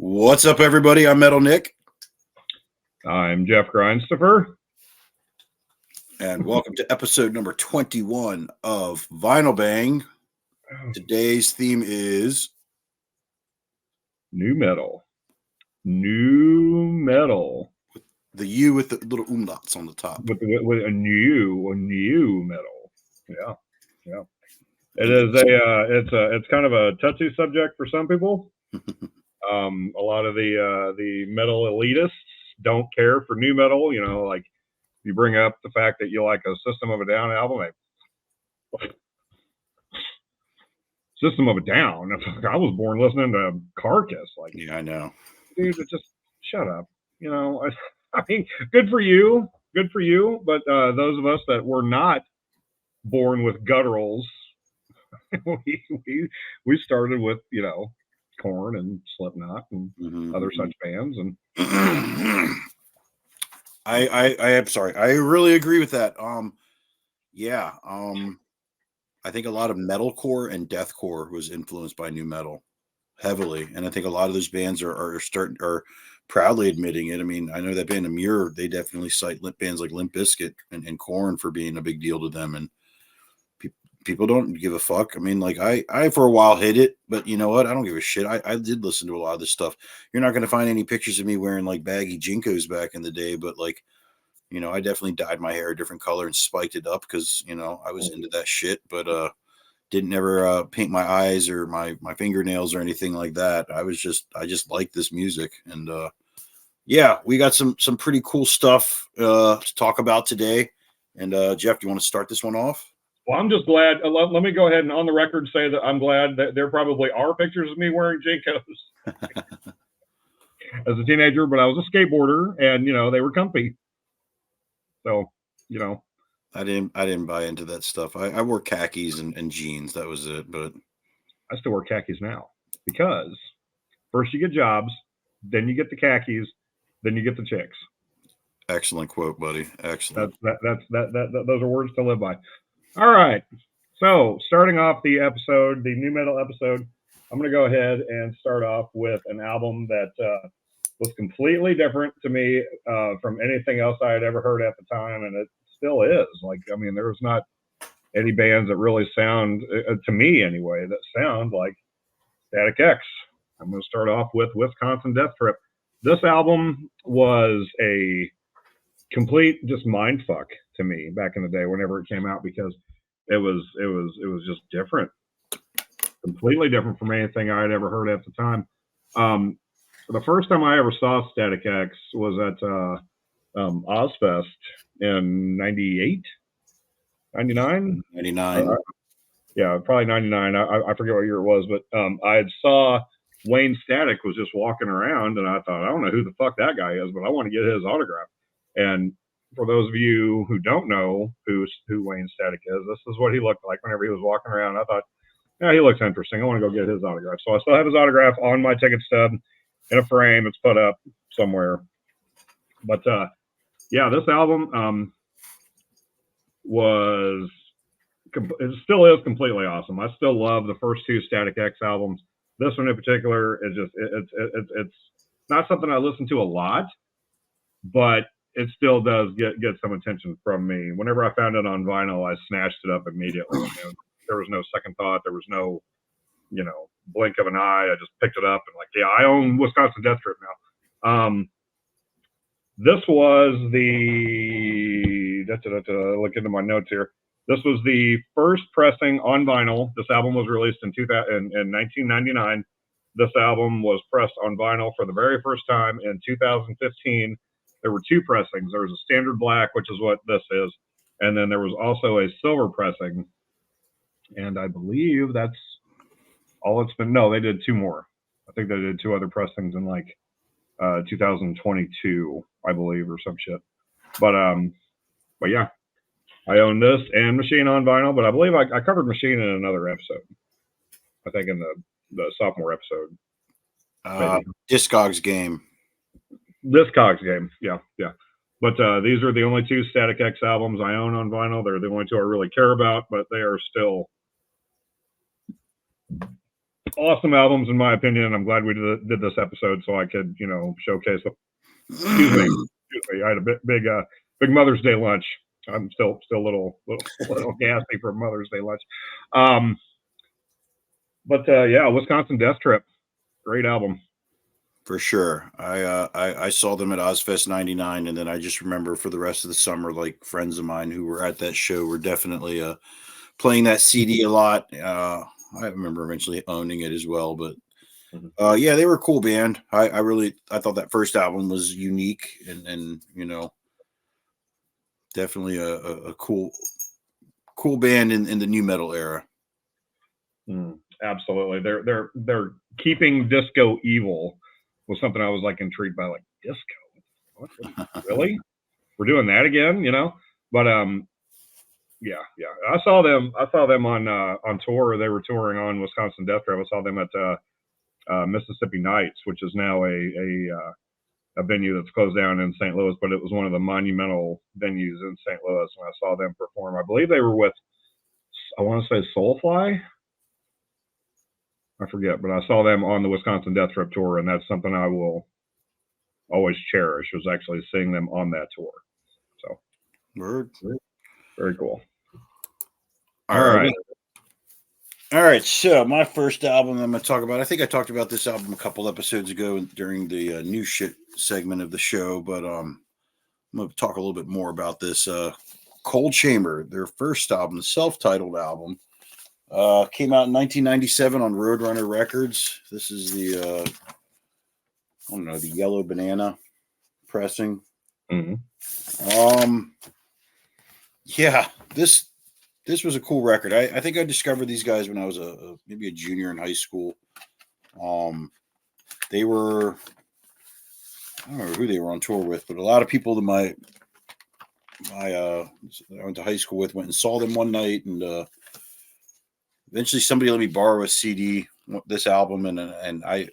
What's up, everybody? I'm Metal Nick, I'm Jeff Grindstoffer. and welcome to episode number 21 of Vinyl Bang. Today's theme is New metal. New metal. the U with the little umlauts on the top. With a new metal. Yeah. It is it's kind of a touchy subject for some people. A lot of the metal elitists don't care for new metal. You know, like you bring up the fact that you like a System of a Down album. System of a Down. I was born listening to Carcass. Like, yeah, I know, dude, just shut up. You know, I mean, good for you. But those of us that were not born with gutturals, we started with, you know, Korn and Slipknot and other such bands. And I'm sorry. I really agree with that. I think a lot of metalcore and deathcore was influenced by new metal heavily, and I think a lot of those bands are proudly admitting it. I mean, I know that band Amir, they definitely cite bands like Limp Bizkit and Korn for being a big deal to them, and people don't give a fuck. I mean, like I for a while hit it, but you know what? I don't give a shit. I did listen to a lot of this stuff. You're not going to find any pictures of me wearing like baggy jncos back in the day, but like, you know, I definitely dyed my hair a different color and spiked it up because, you know, I was into that shit, but didn't ever paint my eyes or my fingernails or anything like that. I just liked this music. And yeah, we got some pretty cool stuff to talk about today. And Jeff, do you want to start this one off? Well, I'm just glad. Let me go ahead and on the record say that I'm glad that there probably are pictures of me wearing jncos as a teenager, but I was a skateboarder and, you know, they were comfy. So, you know, I didn't buy into that stuff. I wore khakis and jeans. That was it. But I still wear khakis now because first you get jobs, then you get the khakis, then you get the chicks. Excellent quote, buddy. Excellent. Those are words to live by. All right. So starting off the episode, the new metal episode, I'm going to go ahead and start off with an album that was completely different to me from anything else I had ever heard at the time. And it still is. Like, I mean, there's not any bands that really sound, to me anyway, that sound like Static X. I'm going to start off with Wisconsin Death Trip. This album was a complete just mind fuck to me back in the day whenever it came out, because it was just different, completely different from anything I had ever heard at the time. The first time I ever saw Static X was at Ozfest in 98, 99? 99. Yeah, probably 99. I forget what year it was, but I saw Wayne Static was just walking around, and I thought, I don't know who the fuck that guy is, but I want to get his autograph. And for those of you who don't know who Wayne Static is, this is what he looked like whenever he was walking around. I thought, yeah, he looks interesting. I want to go get his autograph. So I still have his autograph on my ticket stub in a frame. It's put up somewhere. But yeah, this album it still is completely awesome. I still love the first two Static X albums. This one in particular is just it's not something I listen to a lot, but it still does get some attention from me. Whenever I found it on vinyl, I snatched it up immediately. You know, there was no second thought. There was no, you know, blink of an eye. I just picked it up and like, yeah, I own Wisconsin Death Trip now. This was look into my notes here. This was the first pressing on vinyl. This album was released in 1999. This album was pressed on vinyl for the very first time in 2015. There were two pressings. There was a standard black, which is what this is, and then there was also a silver pressing. And I believe that's all it's been. No, they did two more. I think they did two other pressings in like 2022, I believe, or some shit. But yeah, I own this and Machine on vinyl, but I believe I covered Machine in another episode. I think in the sophomore episode. Discogs game. Discogs game, yeah. But these are the only two Static X albums I own on vinyl. They're the only two I really care about, but they are still awesome albums in my opinion. I'm glad we did this episode so I could, showcase them. Excuse me. I had a big Mother's Day lunch. I'm still a little gassy for Mother's Day lunch. But yeah, Wisconsin Death Trip, great album. For sure. I saw them at Ozfest 99, and then I just remember for the rest of the summer, like friends of mine who were at that show were definitely playing that CD a lot. I remember eventually owning it as well, but yeah, they were a cool band. I thought that first album was unique and definitely a cool band in the new metal era. Absolutely. They're keeping disco evil was something I was like intrigued by, like disco. What? Really? We're doing that again, But yeah. I saw them on tour. They were touring on Wisconsin Death Trip. I saw them at Mississippi Nights, which is now a venue that's closed down in St. Louis, but it was one of the monumental venues in St. Louis, and I saw them perform. I believe they were with, I want to say Soulfly. I forget, but I saw them on the Wisconsin Death Trip tour, and that's something I will always cherish, was actually seeing them on that tour. So, word. Very cool. All right. So my first album I'm going to talk about, I think I talked about this album a couple episodes ago during the new shit segment of the show, but I'm going to talk a little bit more about this. Cold Chamber, their first album, the self-titled album, came out in 1997 on Roadrunner Records. This is the the Yellow Banana pressing. Yeah, this was a cool record. I think I discovered these guys when I was maybe a junior in high school. They were, I don't remember who they were on tour with, but a lot of people that I went to high school with went and saw them one night, and eventually somebody let me borrow a CD, this album, and I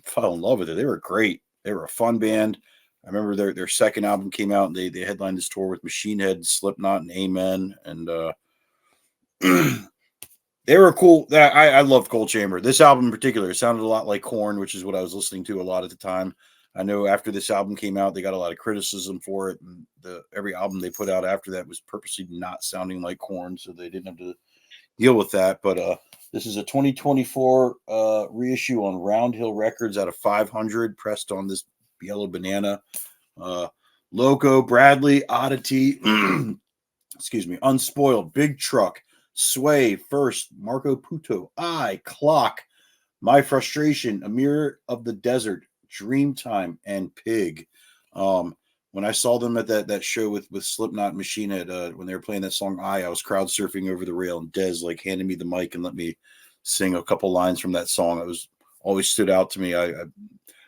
fell in love with it. They were great. They were a fun band. I remember their second album came out, and they headlined this tour with Machine Head, Slipknot, and Amen, and they were cool. I love Cold Chamber. This album in particular, it sounded a lot like Korn, which is what I was listening to a lot at the time. I know after this album came out, they got a lot of criticism for it, and every album they put out after that was purposely not sounding like Korn, so they didn't have to deal with that. But this is a 2024 reissue on Round Hill Records out of 500, pressed on this Yellow Banana. Loco, Bradley, Oddity, excuse me, Unspoiled, Big Truck, Sway, First, Marco Puto, Clock, My Frustration, A Mirror of the Desert, Dreamtime, and Pig. When I saw them at that show with Slipknot, Machine Head, when they were playing that song I was crowd surfing over the rail, and Dez like handed me the mic and let me sing a couple lines from that song. It was always stood out to me.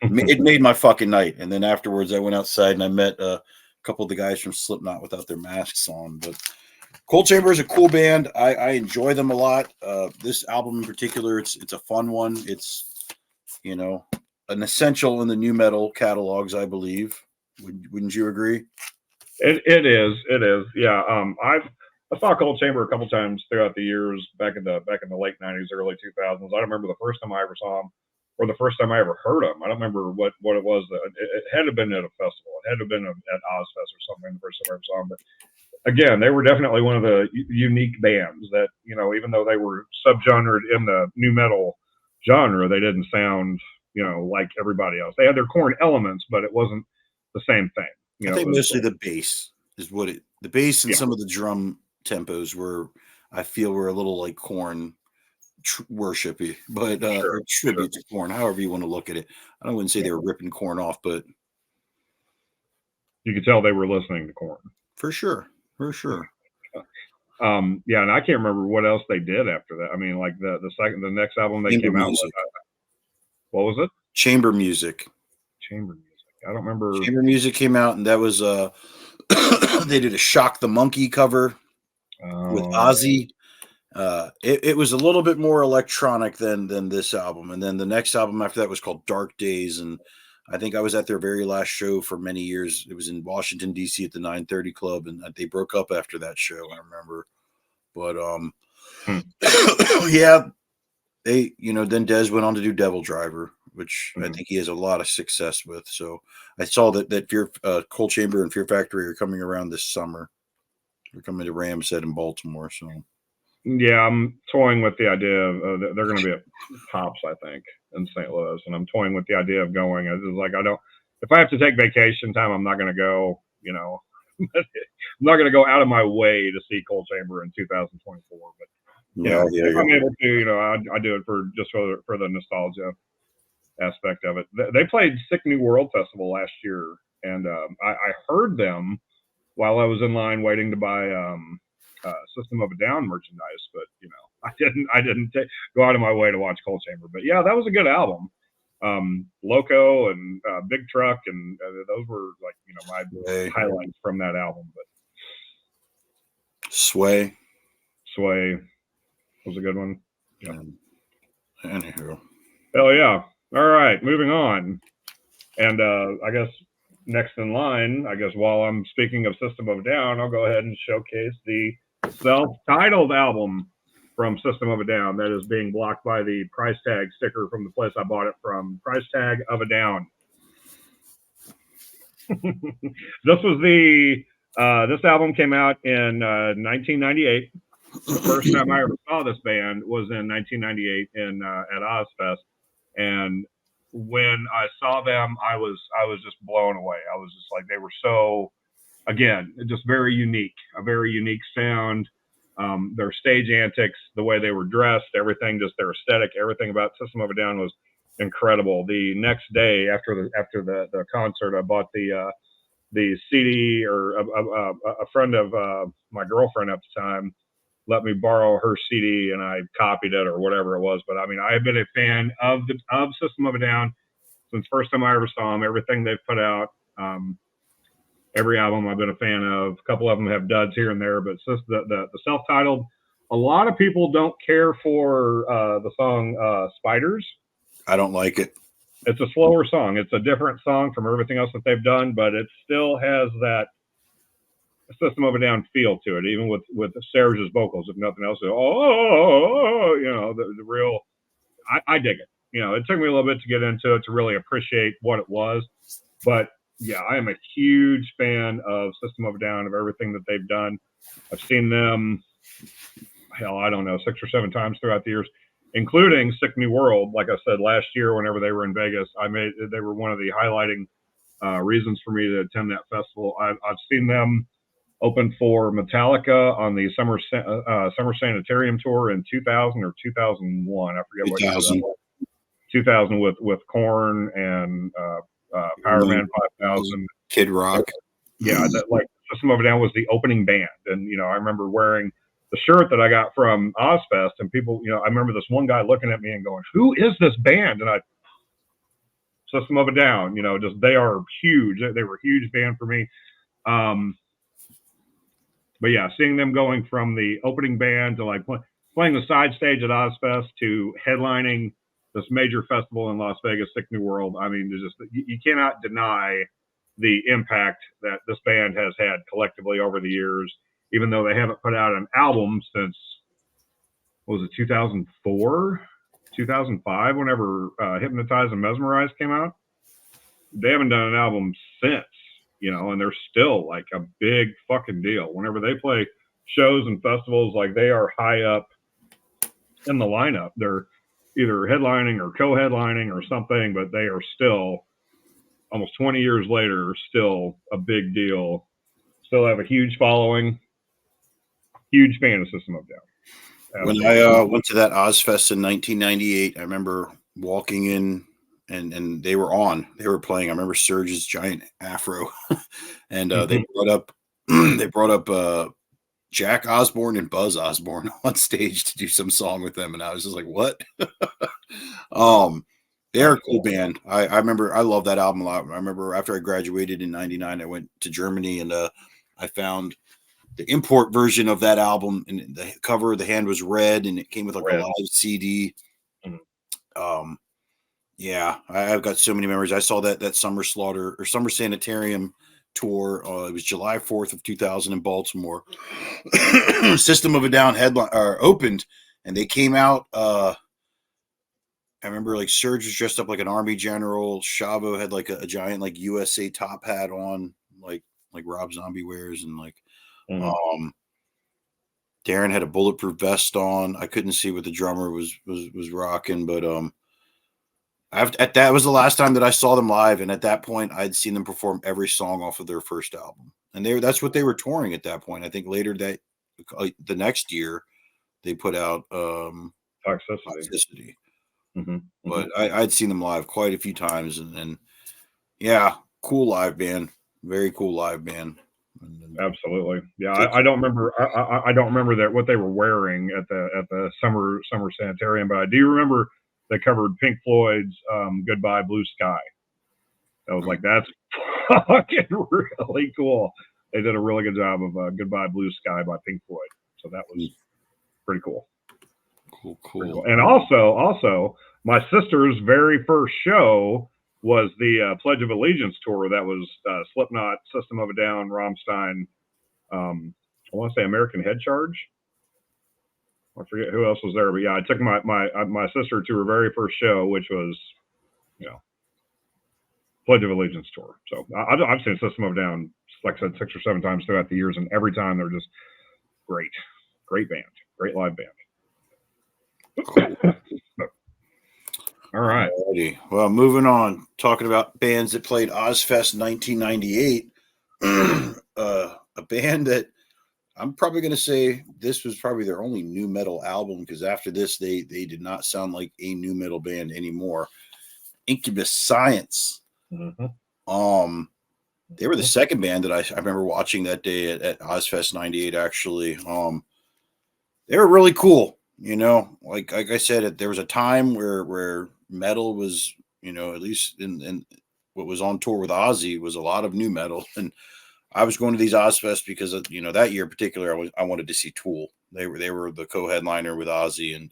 It made my fucking night. And then afterwards I went outside and I met a couple of the guys from Slipknot without their masks on. But Cold Chamber is a cool band. I enjoy them a lot. This album in particular, it's a fun one. It's, an essential in the new metal catalogs, I believe. Wouldn't you agree? It is. Yeah. I saw Cold Chamber a couple times throughout the years back in the late '90s, early 2000s. I don't remember the first time I ever saw them or the first time I ever heard them. I don't remember what it was. It had to have been at a festival. It had to have been at Ozfest or something. The first time I ever saw them. But again, they were definitely one of the unique bands that, even though they were subgenred in the new metal genre, they didn't sound, like everybody else. They had their Korn elements, but it wasn't the same thing. I think mostly the bass is the bass and some of the drum tempos I feel were a little like Korn worshipy, but tribute to Korn, however you want to look at it. I wouldn't say they were ripping Korn off, but you could tell they were listening to Korn. For sure. Yeah, and I can't remember what else they did after that. I mean, like the next album they came out with. What was it? Chamber Music. I don't remember. Chamber Music came out, and that was they did a Shock the Monkey cover with Ozzy. It was a little bit more electronic than this album, and then the next album after that was called Dark Days, and I think I was at their very last show for many years. It was in Washington D.C. at the 930 Club, and they broke up after that show. I remember, but yeah, then Dez went on to do Devil Driver, which I think he has a lot of success with. So I saw that Coal Chamber and Fear Factory are coming around this summer. They're coming to Ramshead in Baltimore. So yeah, I'm toying with the idea of they're going to be at Pops, I think, in St. Louis, and I'm toying with the idea of going. It's like if I have to take vacation time, I'm not going to go. I'm not going to go out of my way to see Coal Chamber in 2024. But if I'm able to, I do it for the nostalgia aspect of it. They played Sick New World Festival last year, and I heard them while I was in line waiting to buy System of a Down merchandise, but I didn't go out of my way to watch Coal Chamber. But yeah, that was a good album. Loco and Big Truck, and those were like my highlights from that album. But Sway was a good one. Yeah. Anywho, hell yeah! All right, moving on, and I guess next in line, while I'm speaking of System of a Down, I'll go ahead and showcase the self-titled album from System of a Down that is being blocked by the price tag sticker from the place I bought it from. Price tag of a Down. This album came out in 1998. The first time I ever saw this band was in 1998 at Ozfest, and when I saw them, I was just blown away. I was just like, they were so, again, just a very unique sound. Their stage antics, the way they were dressed, everything, just their aesthetic, everything about System of a Down was incredible. The next day after the concert, I bought the CD, or a friend of my girlfriend at the time let me borrow her CD, and I copied it or whatever it was. But I mean, I have been a fan of System of a Down since first time I ever saw them. Everything they've put out, every album I've been a fan of. A couple of them have duds here and there, but the self-titled, a lot of people don't care for the song Spiders. I don't like it. It's a slower song. It's a different song from everything else that they've done, but it still has that System of a Down feel to it, even with Serge's vocals, if nothing else. The real, I dig it. It took me a little bit to get into it to really appreciate what it was, but yeah, I am a huge fan of System of a Down, of everything that they've done. I've seen them, hell, I don't know, 6 or 7 times throughout the years, including Sick New World. Like I said, last year, whenever they were in Vegas, they were one of the highlighting reasons for me to attend that festival. I've seen them open for Metallica on the Summer Sanitarium tour in 2000 or 2001. I forget what year that was. 2000 with Korn and Power Man 5000. Kid Rock. Yeah, like System of a Down was the opening band. And, I remember wearing the shirt that I got from Ozfest, and people, I remember this one guy looking at me and going, "Who is this band?" And System of a Down, just, they are huge. They were a huge band for me. But yeah, seeing them going from the opening band to like playing the side stage at Ozfest to headlining this major festival in Las Vegas, Sick New World. I mean, you cannot deny the impact that this band has had collectively over the years, even though they haven't put out an album since, what was it, 2004, 2005, whenever Hypnotize and Mesmerize came out. They haven't done an album since. And they're still like a big fucking deal. Whenever they play shows and festivals, like, they are high up in the lineup. They're either headlining or co-headlining or something, but they are still, almost 20 years later, still a big deal. Still have a huge following. Huge fan of System of a Down. When I went to that Ozfest in 1998, I remember walking in, and they were playing. I remember Serge's giant afro, and they brought up Jack Osborne and Buzz Osborne on stage to do some song with them, and I was just like, what? They're a cool band. I remember, I love that album a lot. I remember after I graduated in 99, I went to Germany, and I found the import version of that album, and the cover, the hand was red, and it came with like a live CD. Mm-hmm. Yeah, I've got so many memories. I saw that Summer Slaughter or Summer Sanitarium tour. It was July 4th of 2000 in Baltimore. System of a Down headline opened, and they came out I remember like Surge was dressed up like an army general. Chavo had like a giant like USA top hat on, like Rob Zombie wears, and like um Darren had a bulletproof vest on. I couldn't see what the drummer was rocking, but that was the last time that I saw them live, and at that point, I'd seen them perform every song off of their first album, and that's what they were touring at that point. I think later that the next year they put out Toxicity. But I'd seen them live quite a few times, and yeah, cool live band, very cool live band. Absolutely, yeah. I don't remember. I don't remember that what they were wearing at the summer sanitarium, but I do remember they covered Pink Floyd's "Goodbye Blue Sky." I was like, that's fucking really cool. They did a really good job of "Goodbye Blue Sky" by Pink Floyd, so that was pretty cool. Cool. And also, my sister's very first show was the Pledge of Allegiance tour. That was Slipknot, System of a Down, Rammstein. I want to say American Head Charge. I forget who else was there, but yeah, I took my sister to her very first show, which was, Pledge of Allegiance tour. So I've seen System of a Down, like I said, 6 or 7 times throughout the years, and every time they're just great band, great live band. All right. Alrighty. Well, moving on, talking about bands that played Ozfest 1998. A band that I'm probably going to say this was probably their only new metal album, because after this, they did not sound like a new metal band anymore. Incubus Science. They were the second band that I remember watching that day at Ozfest 98. Actually, they were really cool. Like I said, there was a time where metal was, at least in what was on tour with Ozzy, was a lot of new metal, and I was going to these Ozfest because that year in particular, I wanted to see Tool. They were the co-headliner with Ozzy, and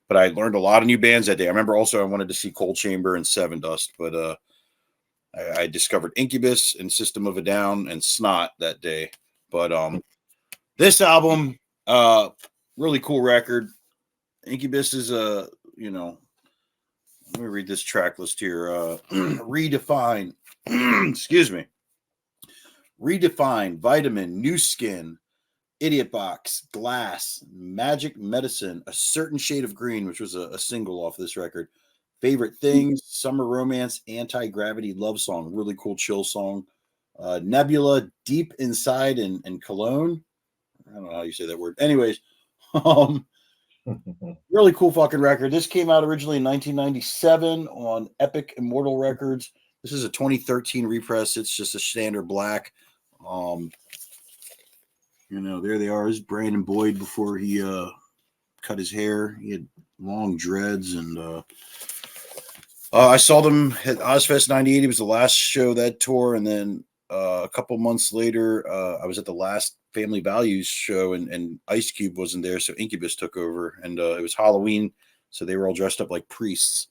but I learned a lot of new bands that day. I remember also I wanted to see Cold Chamber and Seven Dust, but I discovered Incubus and System of a Down and Snot that day. But this album, really cool record. Incubus is let me read this track list here. Redefine, excuse me. Redefine, Vitamin, New Skin, Idiot Box, Glass, Magic Medicine, A Certain Shade of Green, which was a single off this record. Favorite Things, Summer Romance, Anti-Gravity Love Song, really cool chill song. Nebula, Deep Inside, and Cologne. I don't know how you say that word. Anyways, really cool fucking record. This came out originally in 1997 on Epic Immortal Records. This is a 2013 repress. It's just a standard black. There they are. This is Brandon Boyd before he cut his hair. He had long dreads, and I saw them at Ozfest 98. It was the last show that tour, and then a couple months later, I was at the last Family Values show, and Ice Cube wasn't there, so Incubus took over, and it was Halloween, so they were all dressed up like priests.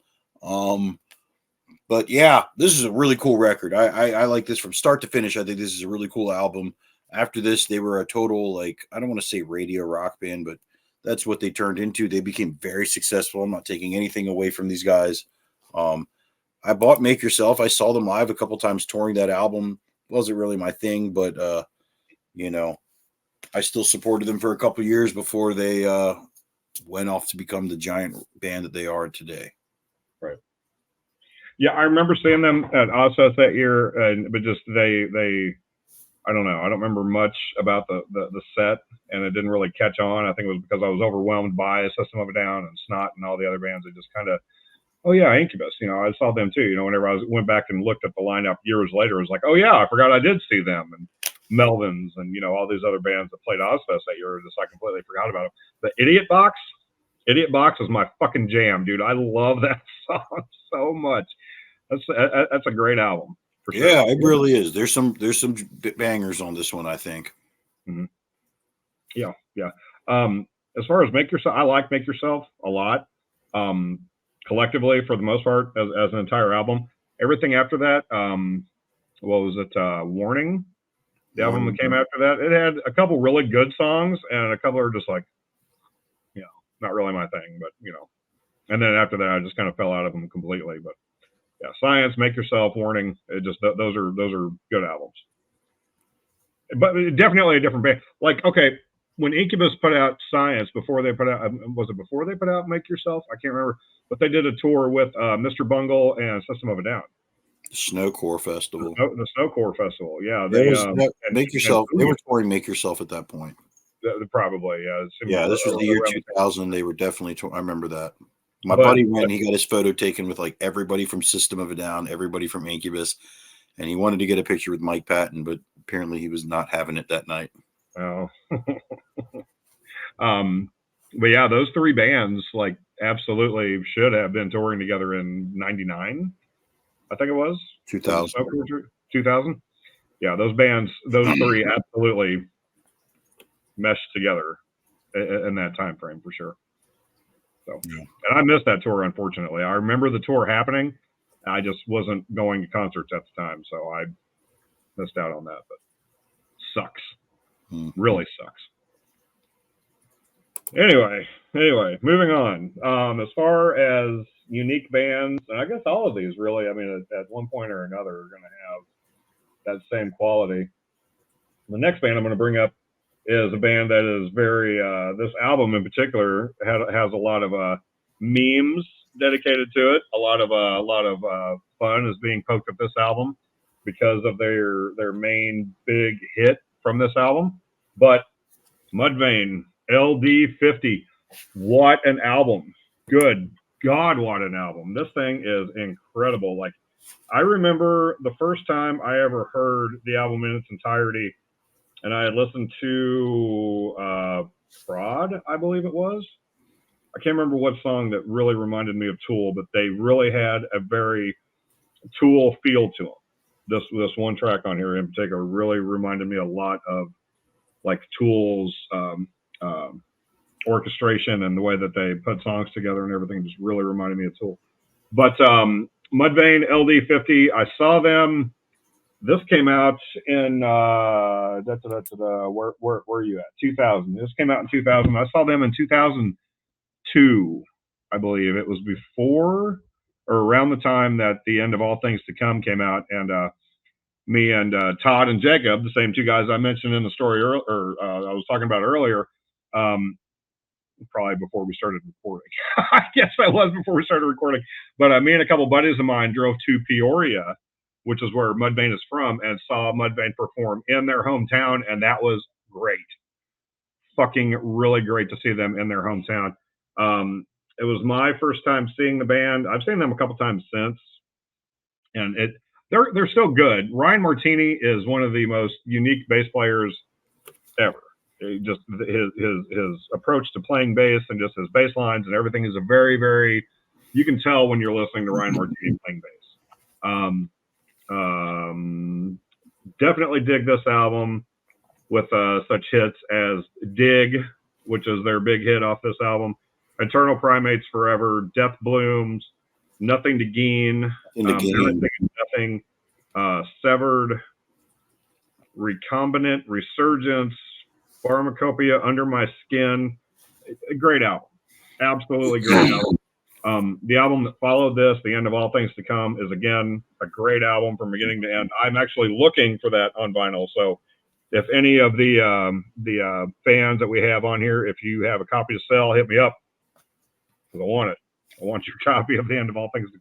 But yeah, this is a really cool record. I like this from start to finish. I think this is a really cool album. After this, they were a total, like, I don't want to say radio rock band, but that's what they turned into. They became very successful. I'm not taking anything away from these guys. I bought Make Yourself. I saw them live a couple times touring that album. Wasn't really my thing, but I still supported them for a couple years before they went off to become the giant band that they are today. Right. Yeah, I remember seeing them at Ozfest that year, but just they I don't know. I don't remember much about the set, and it didn't really catch on. I think it was because I was overwhelmed by System of a Down and Snot and all the other bands. It just kind of, oh yeah, Incubus. I saw them too. Whenever I went back and looked at the lineup years later, it was like, oh yeah, I forgot I did see them, and Melvins and all these other bands that played Ozfest that year. Just I completely forgot about them. The Idiot Box is my fucking jam, dude. I love that song so much. That's a great album. For sure. Yeah, it really is. There's some bangers on this one, I think. Mm-hmm. Yeah. As far as Make Yourself, I like Make Yourself a lot. Collectively, for the most part, as an entire album. Everything after that, what was it? Warning, the album that came after that. It had a couple really good songs, and a couple are just like, not really my thing. But And then after that, I just kind of fell out of them completely. But yeah, Science, Make Yourself, Warning. It just those are good albums. But definitely a different band. Like, okay, when Incubus put out Science, before they put out, was it before they put out Make Yourself? I can't remember. But they did a tour with Mr. Bungle and System of a Down. Snowcore Festival. The Snowcore Festival, yeah. Make Yourself. They were touring Make Yourself at that point. Probably, yeah. Yeah, this was the year 2000. They were definitely. I remember that. My buddy went. He got his photo taken with like everybody from System of a Down, everybody from Incubus, and he wanted to get a picture with Mike Patton, but apparently he was not having it that night. Oh. But yeah, those three bands like absolutely should have been touring together in '99. I think it was 2000. 2000. Yeah, those bands, those three absolutely meshed together in that time frame for sure. So, yeah. And I missed that tour, unfortunately. I remember the tour happening. I just wasn't going to concerts at the time, so I missed out on that. But sucks. Really sucks. Anyway, moving on. As far as unique bands, and I guess all of these really, I mean, at one point or another are going to have that same quality. The next band I'm going to bring up is a band that is very, this album in particular has a lot of memes dedicated to it. A lot of fun is being poked at this album because of their main big hit from this album. But Mudvayne, LD50, what an album. Good God, what an album. This thing is incredible. Like, I remember the first time I ever heard the album in its entirety, and I had listened to Fraud, I believe it was. I can't remember what song that really reminded me of Tool, but they really had a very Tool feel to them. This one track on here in particular really reminded me a lot of like Tool's orchestration and the way that they put songs together and everything just really reminded me of Tool. But Mudvayne, LD50, I saw them. This came out in where are you at? 2000. This came out in 2000. I saw them in 2002, I believe. It was before or around the time that The End of All Things to Come came out, and me and Todd and Jacob, the same two guys I mentioned in the story I was talking about earlier, probably before we started recording. I guess that was before we started recording. But me and a couple buddies of mine drove to Peoria, which is where Mudvayne is from, and saw Mudvayne perform in their hometown, and that was great. Fucking really great to see them in their hometown. It was my first time seeing the band. I've seen them a couple times since, and they're still good. Ryan Martini is one of the most unique bass players ever. Just his approach to playing bass and just his bass lines and everything is a very, very, you can tell when you're listening to Ryan Martini playing bass. Definitely dig this album with such hits as Dig, which is their big hit off this album, Eternal Primates Forever, Death Blooms, Nothing to Gain, Nothing, Severed, Recombinant, Resurgence, Pharmacopoeia, Under My Skin. A great album. Absolutely great album. The album that followed this, The End of All Things to Come, is again a great album from beginning to end. I'm actually looking for that on vinyl. So if any of the fans that we have on here, if you have a copy to sell, hit me up because I want it. I want your copy of The End of All Things to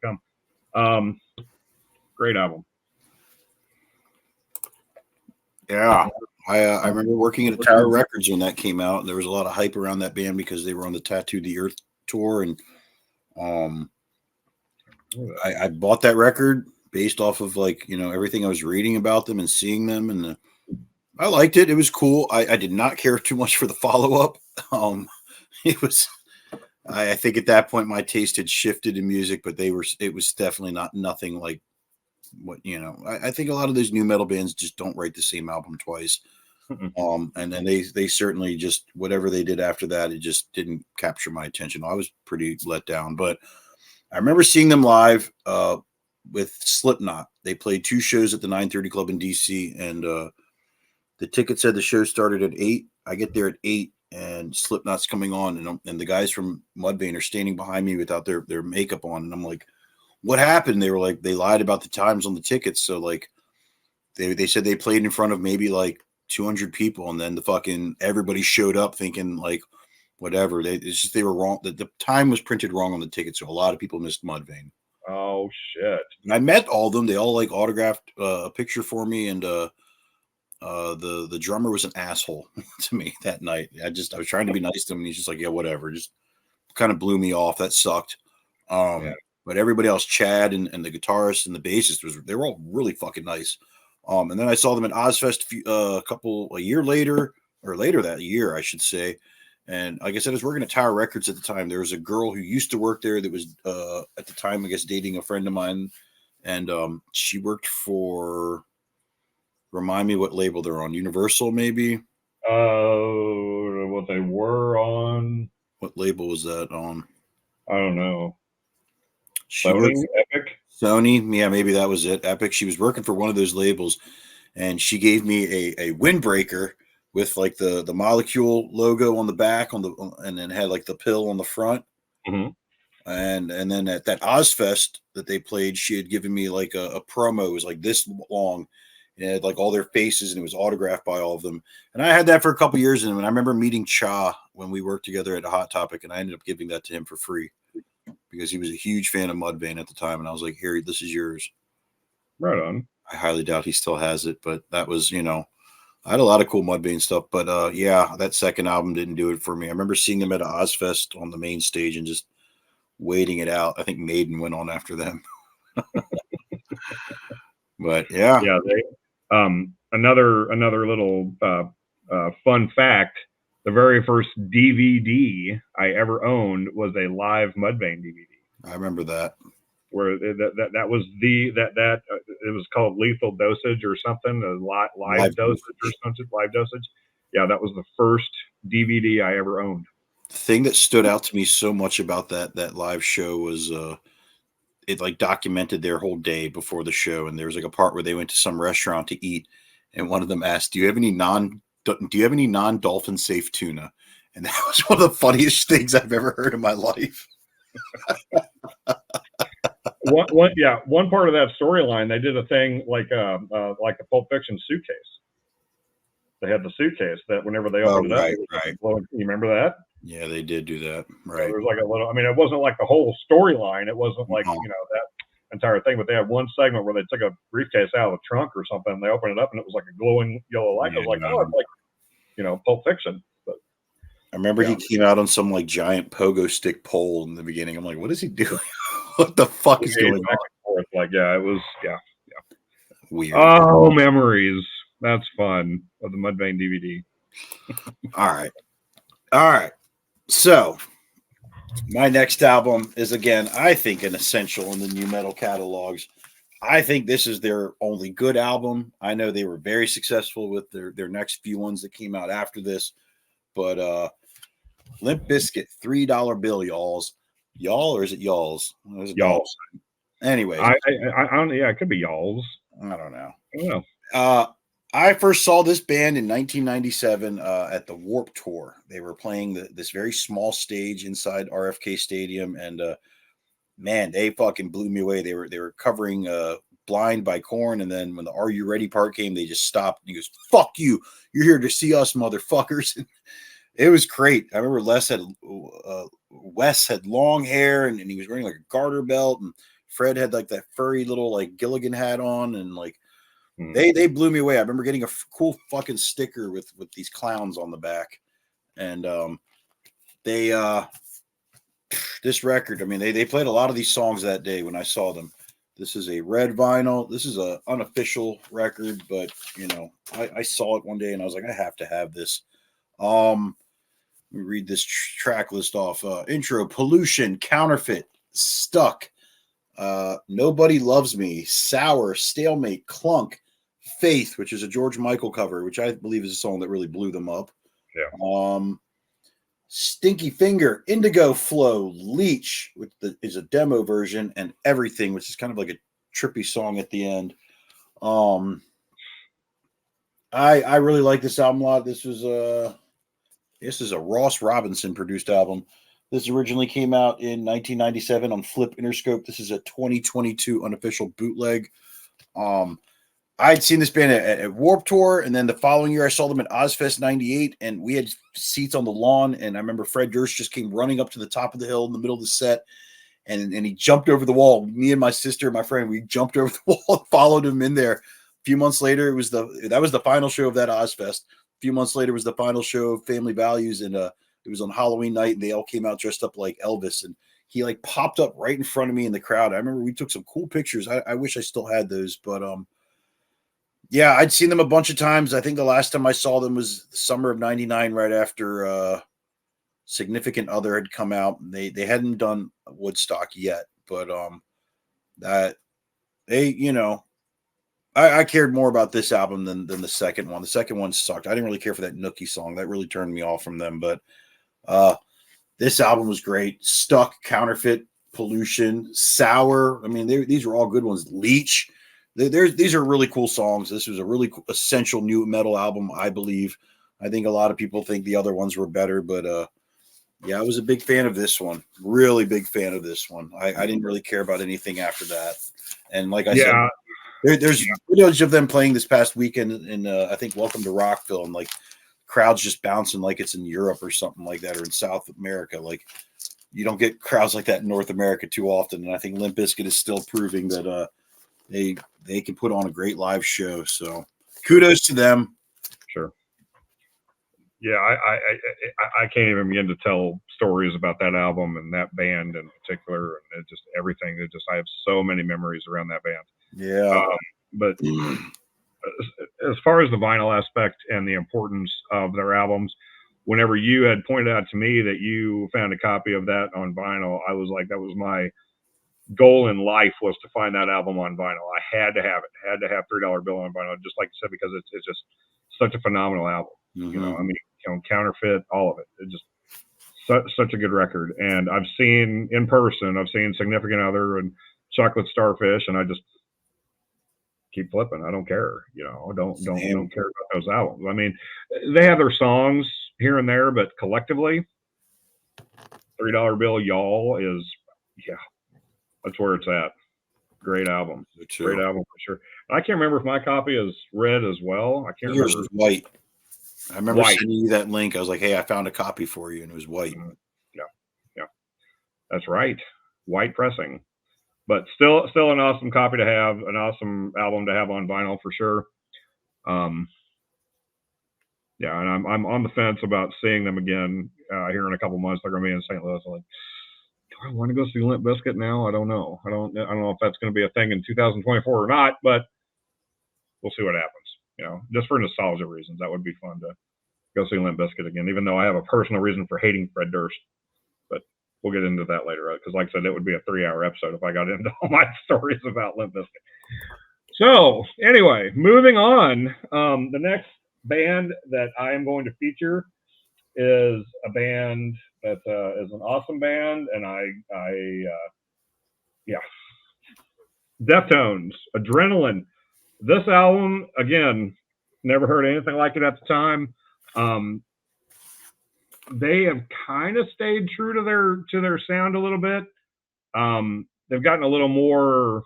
Come. Great album. Yeah. I remember working at Tower Records when that came out. There was a lot of hype around that band because they were on the Tattoo the Earth tour, and I bought that record based off of like everything I was reading about them and seeing them, and I liked it. It was cool. I did not care too much for the follow up. It was. I think at that point my taste had shifted in music, but it was definitely nothing like what I think a lot of those new metal bands just don't write the same album twice. And then they certainly just whatever they did after that, it just didn't capture my attention. I was pretty let down, but I remember seeing them live with Slipknot. They played 2 shows at the 930 Club in DC, and the ticket said the show started at 8. I get there at 8, and Slipknot's coming on, and the guys from Mudvayne are standing behind me without their makeup on, and I'm like, what happened? They were like, they lied about the times on the tickets, so like they said they played in front of maybe like 200 people, and then the fucking everybody showed up thinking like whatever. It's just they were wrong. The time was printed wrong on the ticket, so a lot of people missed Mudvayne. Oh shit! And I met all of them. They all like autographed a picture for me, and the drummer was an asshole to me that night. I was trying to be nice to him, and he's just like, yeah, whatever. Just kind of blew me off. That sucked. Yeah. But everybody else, Chad and the guitarist and the bassist, they were all really fucking nice. And then I saw them at Ozfest a year later, or later that year, I should say. And like I said, I was working at Tower Records at the time. There was a girl who used to work there that was at the time, I guess, dating a friend of mine. And she worked for, remind me what label they're on, Universal maybe? What they were on. What label was that on? I don't know. She Sony, worked Epic. Sony, yeah, maybe that was it. Epic. She was working for one of those labels, and she gave me a windbreaker with like the Molecule logo on the back and then had like the pill on the front. Mm-hmm. And then at that Ozfest that they played, she had given me like a promo. It was like this long. And it had like all their faces, and it was autographed by all of them. And I had that for a couple years. And I remember meeting Cha when we worked together at Hot Topic, and I ended up giving that to him for free because he was a huge fan of Mudvayne at the time. And I was like, here, this is yours. Right on. I highly doubt he still has it, but that was, I had a lot of cool Mudvayne stuff. But yeah, that second album didn't do it for me. I remember seeing them at Ozfest on the main stage and just waiting it out. I think Maiden went on after them. But yeah. Yeah, another little fun fact: the very first DVD I ever owned was a live Mudvayne DVD. I remember that. Where that was it was called Lethal Dosage or something, live dosage or something, live dosage. Yeah, that was the first DVD I ever owned. The thing that stood out to me so much about that live show was it like documented their whole day before the show, and there was like a part where they went to some restaurant to eat, and one of them asked, do you have any non-dolphin safe tuna? And that was one of the funniest things I've ever heard in my life. One part of that storyline, they did a thing like the Pulp Fiction suitcase. They had the suitcase that whenever they opened it up, right. You remember that? Yeah, they did do that. Right. So there was like a little. I mean, it wasn't like the whole storyline. It wasn't like that entire thing. But they had one segment where they took a briefcase out of the trunk or something. And they opened it up, and it was like a glowing yellow light. I was like, oh, it's like Pulp Fiction. But I remember he came out on some like giant pogo stick pole in the beginning. I'm like, what is he doing? What the fuck is going on? Like, yeah, it was weird. Oh, memories. That's fun of the Mudvayne DVD. All right. So my next album is, again, I think an essential in the new metal catalogs. I think this is their only good album. I know they were very successful with their next few ones that came out after this, but Limp Bizkit, $3 bill, y'alls. Y'all, or is it y'alls? Y'alls. Anyway, I don't. Yeah, it could be y'alls. I don't know. I don't know. I first saw this band in 1997 at the Warped Tour. They were playing this very small stage inside RFK Stadium, and man, they fucking blew me away. They were covering "Blind" by Korn, and then when the "Are You Ready" part came, they just stopped. And he goes, "Fuck you! You're here to see us, motherfuckers!" It was great. I remember Wes had long hair, and he was wearing like a garter belt, and Fred had like that furry little like Gilligan hat on, and like. They blew me away. I remember getting a cool fucking sticker with these clowns on the back, and this record. I mean, they played a lot of these songs that day when I saw them. This is a red vinyl. This is a unofficial record, but I saw it one day and I was like, I have to have this. Let me read this track list off. Intro: Pollution, Counterfeit, Stuck, Nobody Loves Me, Sour, Stalemate, Clunk, Faith, which is a George Michael cover, which I believe is a song that really blew them up. Yeah. Stinky Finger, Indigo Flow, Leech, which is a demo version, and Everything, which is kind of like a trippy song at the end. I really like this album a lot. This was This is a Ross Robinson produced album. This originally came out in 1997 on Flip Interscope. This is a 2022 unofficial bootleg. I had seen this band at Warped Tour, and then the following year I saw them at Ozfest '98, and we had seats on the lawn. And I remember Fred Durst just came running up to the top of the hill in the middle of the set, and he jumped over the wall. Me and my sister and my friend, we jumped over the wall and followed him in there. A few months later, that was the final show of that Ozfest. A few months later was the final show of Family Values, and it was on Halloween night, and they all came out dressed up like Elvis, and he like popped up right in front of me in the crowd. I remember we took some cool pictures. I wish I still had those, but yeah, I'd seen them a bunch of times. I think the last time I saw them was the summer of '99, right after Significant Other had come out. They hadn't done Woodstock yet, but that I cared more about this album than the second one. The second one sucked. I didn't really care for that Nookie song. That really turned me off from them. But this album was great. Stuck, Counterfeit, Pollution, Sour. I mean, these are all good ones. Leech. These are really cool songs. This was a really essential new metal album, I believe. I think a lot of people think the other ones were better, but yeah, I was a big fan of this one. Really big fan of this one. I didn't really care about anything after that. And like I said, there's videos of them playing this past weekend in I think Welcome to Rockville, and like crowds just bouncing like it's in Europe or something like that, or in South America. Like you don't get crowds like that in North America too often. And I think Limp Bizkit is still proving that they can put on a great live show. So kudos to them. Sure. Yeah, I can't even begin to tell stories about that album and that band in particular, and it just everything. It just I have so many memories around that band. Yeah. But as far as the vinyl aspect and the importance of their albums, whenever you had pointed out to me that you found a copy of that on vinyl, I was like, that was my goal in life, was to find that album on vinyl. I had to have it. I had to have $3 Bill on vinyl, just like you said, because it's just such a phenomenal album. Mm-hmm. You know, I mean, Counterfeit, all of it. It's just such a good record. And I've seen in person, I've seen Significant Other and Chocolate Starfish, and I just keep flipping. I don't care. You know, don't care about those albums. I mean, they have their songs here and there, but collectively, $3 Bill, Y'all is, yeah, that's where it's at. Great album. Great album for sure. I can't remember if my copy is red as well. I can't remember. Yours was white. I remember sending you that link. I was like, hey, I found a copy for you, and it was white. Yeah. That's right. White pressing. But still an awesome copy to have, an awesome album to have on vinyl for sure. Yeah, and I'm on the fence about seeing them again here in a couple months. They're going to be in St. Louis. I'm like, do I want to go see Limp Bizkit now? I don't know. I don't know if that's going to be a thing in 2024 or not, but we'll see what happens. You know, just for nostalgia reasons, that would be fun to go see Limp Bizkit again, even though I have a personal reason for hating Fred Durst. But we'll get into that later, because like I said, it would be a 3-hour episode if I got into all my stories about Limp Bizkit. So anyway, moving on. The next band that I am going to feature is a band that is an awesome band, and yeah, Deftones, Adrenaline. This album, again, never heard anything like it at the time. They have kind of stayed true to their sound a little bit. They've gotten a little more,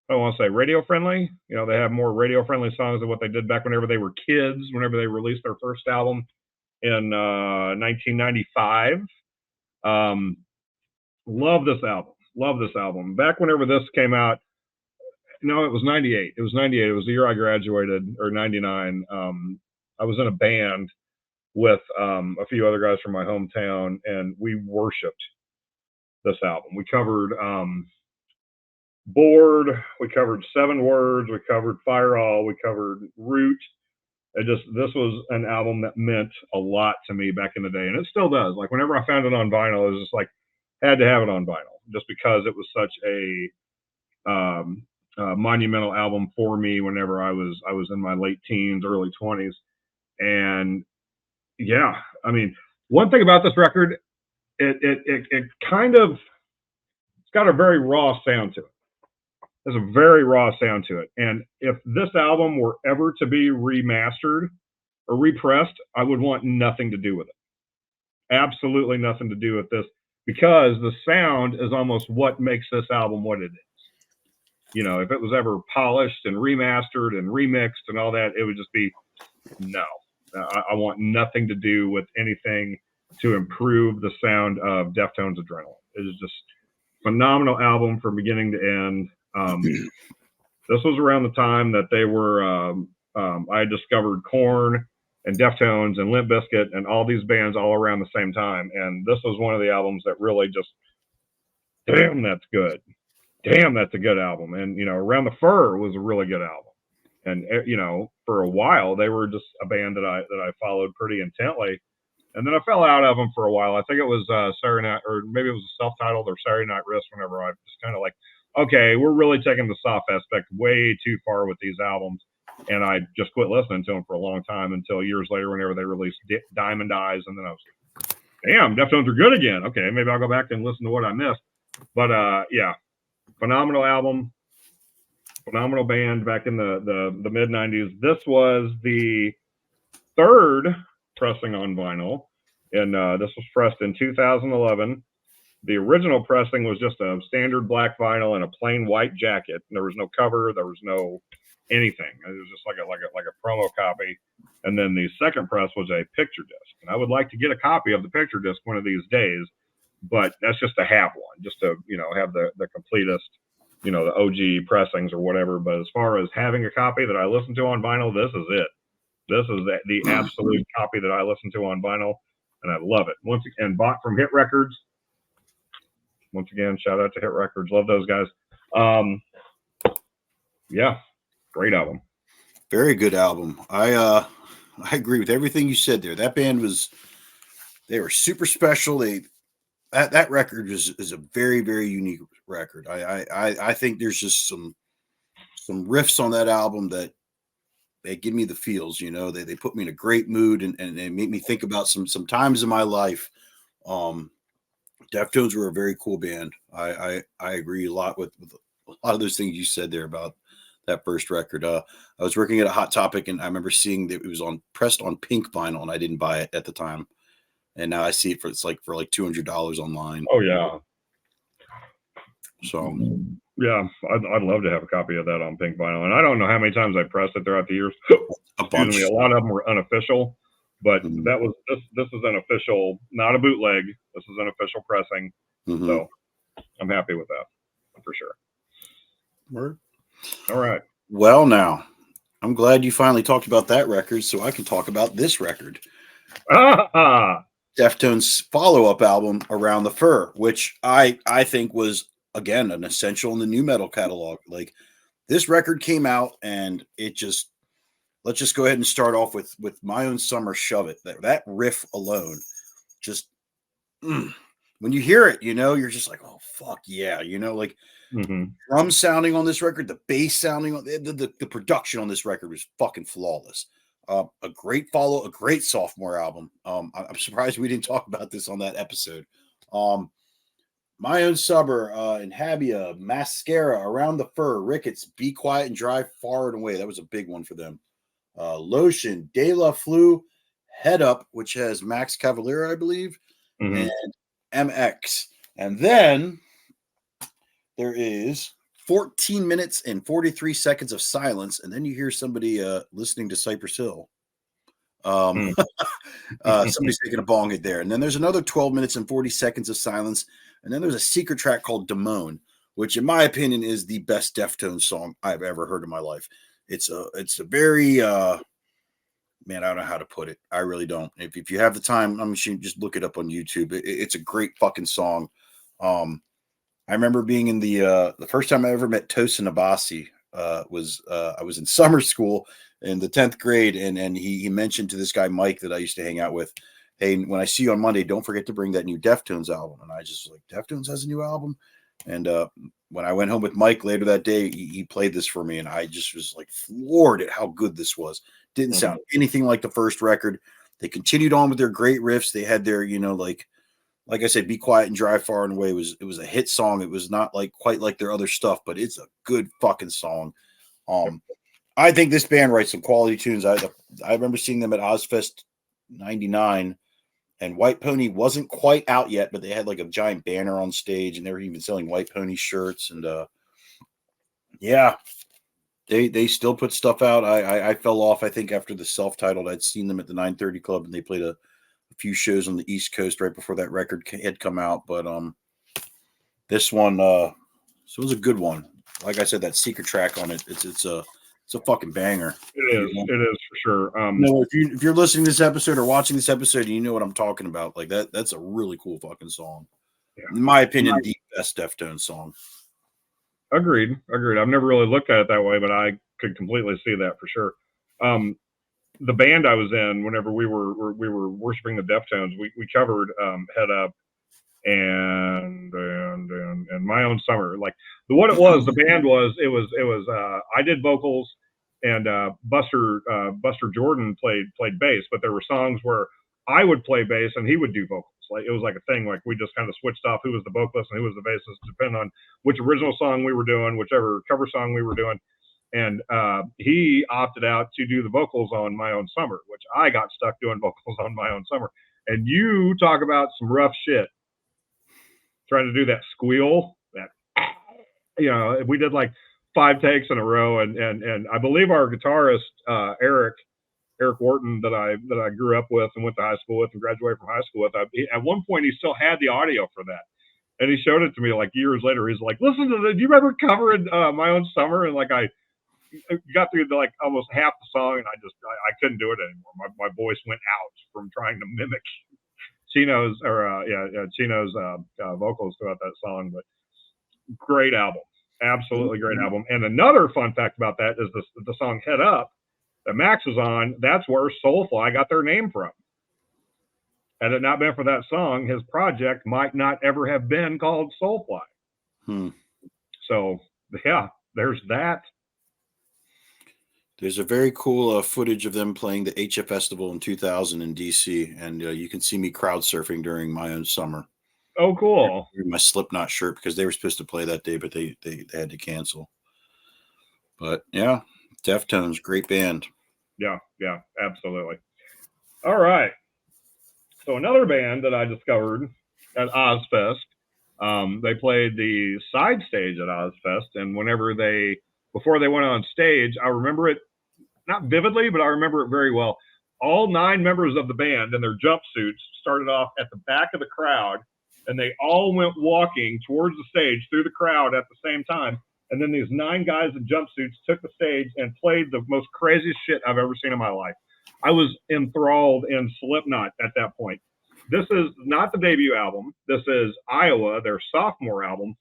I don't want to say radio friendly. You know, they have more radio friendly songs than what they did back whenever they were kids, whenever they released their first album in 1995. Love this album. Back whenever this came out, no, it was 98. It was 98. It was the year I graduated, or 99. I was in a band with a few other guys from my hometown, and we worshipped this album. We covered Bored, we covered 7 Words, we covered Fire All, we covered Root. This was an album that meant a lot to me back in the day, and it still does. Like whenever I found it on vinyl, it was just like, had to have it on vinyl, just because it was such a monumental album for me whenever I was in my late teens, early 20s. And yeah, I mean, one thing about this record, it kind of, it's got a very raw sound to it. There's a very raw sound to it. And if this album were ever to be remastered, or repressed, I would want nothing to do with it. Absolutely nothing to do with this, because the sound is almost what makes this album what it is. You know, if it was ever polished and remastered and remixed and all that, it would just be no. I want nothing to do with anything to improve the sound of Deftones' Adrenaline. It is just phenomenal album from beginning to end. This was around the time that they were, I discovered Korn and Deftones and Limp Bizkit and all these bands all around the same time. And this was one of the albums that really just, damn, that's good. Damn, that's a good album. And, you know, Around the Fur was a really good album. And, you know, for a while, they were just a band that I followed pretty intently. And then I fell out of them for a while. I think it was Saturday Night, or maybe it was a self-titled or Saturday Night Wrist, whenever I just kind of like, okay, we're really taking the soft aspect way too far with these albums. And I just quit listening to them for a long time until years later, whenever they released Diamond Eyes. And then I was like, damn, Deftones are good again. Okay, maybe I'll go back and listen to what I missed. But yeah, phenomenal album, phenomenal band back in the mid 90s. This was the third pressing on vinyl, and this was pressed in 2011. The original pressing was just a standard black vinyl and a plain white jacket. There was no cover, there was no anything. It was just like a promo copy. And then the second press was a picture disc. And I would like to get a copy of the picture disc one of these days, but that's just to have one, just to, you know, have the completest, you know, the OG pressings or whatever. But as far as having a copy that I listen to on vinyl, this is it. This is the absolute copy that I listen to on vinyl, and I love it. Once again, bought from Hit Records. Once again, shout out to Hit Records. Love those guys. Yeah, great album. Very good album. I agree with everything you said there. That band they were super special. That record is a very, very unique record. I think there's just some riffs on that album that they give me the feels, you know. They put me in a great mood and they make me think about some times in my life. Deftones were a very cool band. I agree a lot with a lot of those things you said there about that first record. I was working at a Hot Topic and I remember seeing that it was pressed on pink vinyl, and I didn't buy it at the time. And now I see it for like $200 online. Oh yeah. So yeah, I'd love to have a copy of that on pink vinyl. And I don't know how many times I pressed it throughout the years. a bunch. A lot of them were unofficial, but that was this is an official, not a bootleg. This is an official pressing. So I'm happy with that for sure. Word. All right. Well, now I'm glad you finally talked about that record, so I can talk about this record. Deftones' follow-up album, Around the Fur, which I think was, again, an essential in the nu metal catalog. Like, this record came out, and it just, let's just go ahead and start off with My Own Summer, Shove It. That riff alone, just, when you hear it, you know, you're just like, oh, fuck yeah, you know, like, drum sounding on this record, the bass sounding on the production on this record was fucking flawless. A great sophomore album. I'm surprised we didn't talk about this on that episode. My Own Summer, Inhabia, Mascara, Around the Fur, Ricketts, Be Quiet and Drive Far and Away. That was a big one for them. Lotion, De La Flu, Head Up, which has Max Cavalera, I believe, and MX. And then there is 14 minutes and 43 seconds of silence, and then you hear somebody listening to Cypress Hill. Somebody's taking a bong hit there. And then there's another 12 minutes and 40 seconds of silence. And then there's a secret track called Damone, which in my opinion is the best Deftones song I've ever heard in my life. It's a very, man, I don't know how to put it. I really don't. If you have the time, I'm sure you just look it up on YouTube. It's a great fucking song. I remember being in the first time I ever met Tosin Abasi was I was in summer school in the 10th grade, and he mentioned to this guy Mike that I used to hang out with, hey, when I see you on Monday, don't forget to bring that new Deftones album. And I just was like, Deftones has a new album? And when I went home with Mike later that day, he played this for me, and I just was like floored at how good this was. Didn't sound anything like the first record. They continued on with their great riffs. They had their, you know, like I said, Be Quiet and Drive Far and Away it was a hit song. It was not like quite like their other stuff, but it's a good fucking song. I think this band writes some quality tunes. I remember seeing them at Ozfest '99, and White Pony wasn't quite out yet, but they had like a giant banner on stage, and they were even selling White Pony shirts. And yeah, they still put stuff out. I fell off, I think, after the self-titled. I'd seen them at the 930 Club, and they played a few shows on the East Coast right before that record had come out. But this one, so it was a good one. Like I said, that secret track on it, it's a fucking banger. It is for sure. No, if you're listening to this episode or watching this episode, you know what I'm talking about. Like that's a really cool fucking song. Yeah. In my opinion, the best Deftones song. Agreed. I've never really looked at it that way, but I could completely see that for sure. The band I was in, whenever we were worshiping the Deftones, we covered Head Up and My Own Summer. Like what it was, the band was I did vocals, and Buster Jordan played bass, but there were songs where I would play bass and he would do vocals. Like it was like a thing. Like we just kind of switched off who was the vocalist and who was the bassist, depending on which original song we were doing, whichever cover song we were doing. And he opted out to do the vocals on My Own Summer, which I got stuck doing vocals on My Own Summer. And you talk about some rough shit. Trying to do that squeal, that, you know, we did like 5 takes in a row, and I believe our guitarist Eric Wharton that I grew up with and went to high school with and graduated from high school with. At one point, he still had the audio for that, and he showed it to me like years later. He's like, "Listen to the. Do you remember covering My Own Summer?" And like I got through like almost half the song, and I couldn't do it anymore. My voice went out from trying to mimic Chino's vocals throughout that song. But great album, absolutely great album. And another fun fact about that is the song Head Up that Max was on. That's where Soulfly got their name from. Had it not been for that song, his project might not ever have been called Soulfly. So yeah, there's that. There's a very cool footage of them playing the HF Festival in 2000 in DC, and you can see me crowd surfing during My Own Summer. Oh, cool! My Slipknot shirt because they were supposed to play that day, but they had to cancel. But yeah, Deftones, great band. Yeah, absolutely. All right. So another band that I discovered at Ozfest, they played the side stage at Ozfest, and before they went on stage, I remember it not vividly, but I remember it very well. All 9 members of the band in their jumpsuits started off at the back of the crowd, and they all went walking towards the stage through the crowd at the same time. And then these 9 guys in jumpsuits took the stage and played the most craziest shit I've ever seen in my life. I was enthralled in Slipknot at that point. This is not the debut album. This is Iowa, their sophomore album.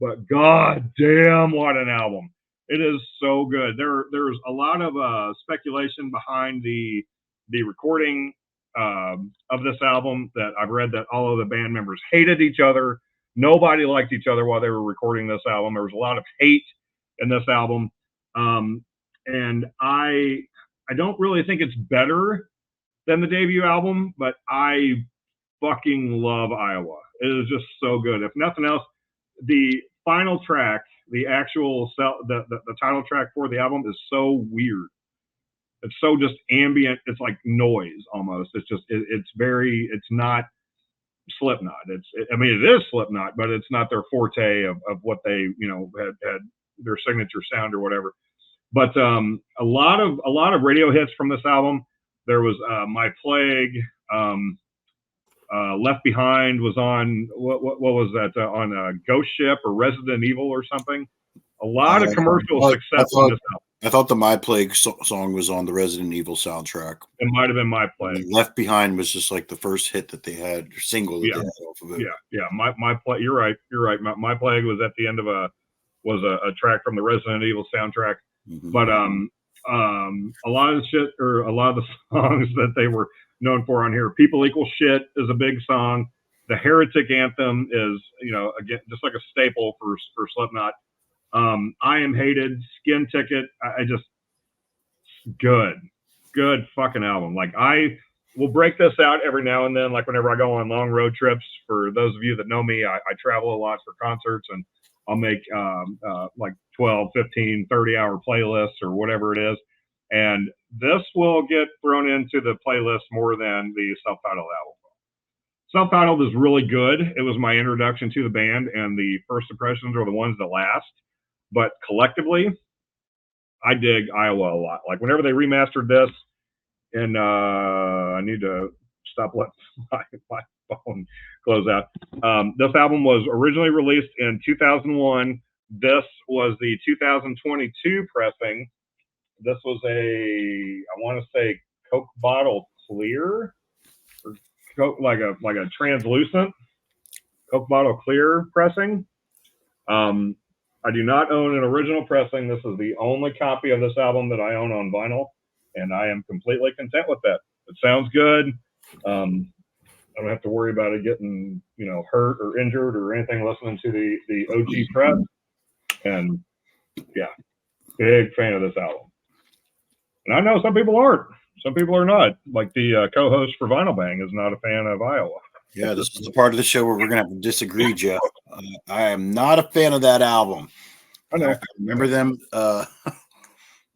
But god damn, what an album. It is so good. There's a lot of speculation behind the recording of this album that I've read that all of the band members hated each other. Nobody liked each other while they were recording this album. There was a lot of hate in this album. And I don't really think it's better than the debut album, but I fucking love Iowa. It is just so good. If nothing else, the final track, the actual the title track for the album is so weird. It's so just ambient. It's like noise almost. It's just it's not Slipknot. It is Slipknot, but it's not their forte of what they had their signature sound or whatever. But a lot of radio hits from this album. There was My Plague. Left Behind was on what was that on Ghost Ship or Resident Evil or something. A lot of commercial success on this album. I thought the My Plague song was on the Resident Evil soundtrack. It might have been My Plague. Left Behind was just like the first hit that they had, or single that they had off of it. Yeah. My Plague. You're right. My Plague was at the end of a track from the Resident Evil soundtrack. Mm-hmm. But a lot of the shit, or a lot of the songs that they were known for on here, People Equal Shit is a big song. The Heretic Anthem is, again, just like a staple for Slipknot. I Am Hated, Skin Ticket. I just good fucking album. Like I will break this out every now and then, like whenever I go on long road trips. For those of you that know me, I travel a lot for concerts, and I'll make like 12, 15, 30-hour playlists or whatever it is. And this will get thrown into the playlist more than the self-titled album. Self-titled is really good. It was my introduction to the band, and the first impressions are the ones that last. But collectively, I dig Iowa a lot. Like whenever they remastered this, and I need to stop letting my phone close out. This album was originally released in 2001. This was the 2022 pressing. This was I want to say Coke bottle clear, or Coke, like a translucent Coke bottle clear pressing. I do not own an original pressing. This is the only copy of this album that I own on vinyl, and I am completely content with that. It sounds good. I don't have to worry about it getting, hurt or injured or anything listening to the OG press. And yeah, big fan of this album. And I know some people aren't. Some people are not. Like the co-host for Vinyl Bang is not a fan of Iowa. Yeah, this is the part of the show where we're going to have to disagree, Jeff. I am not a fan of that album. I know. I remember them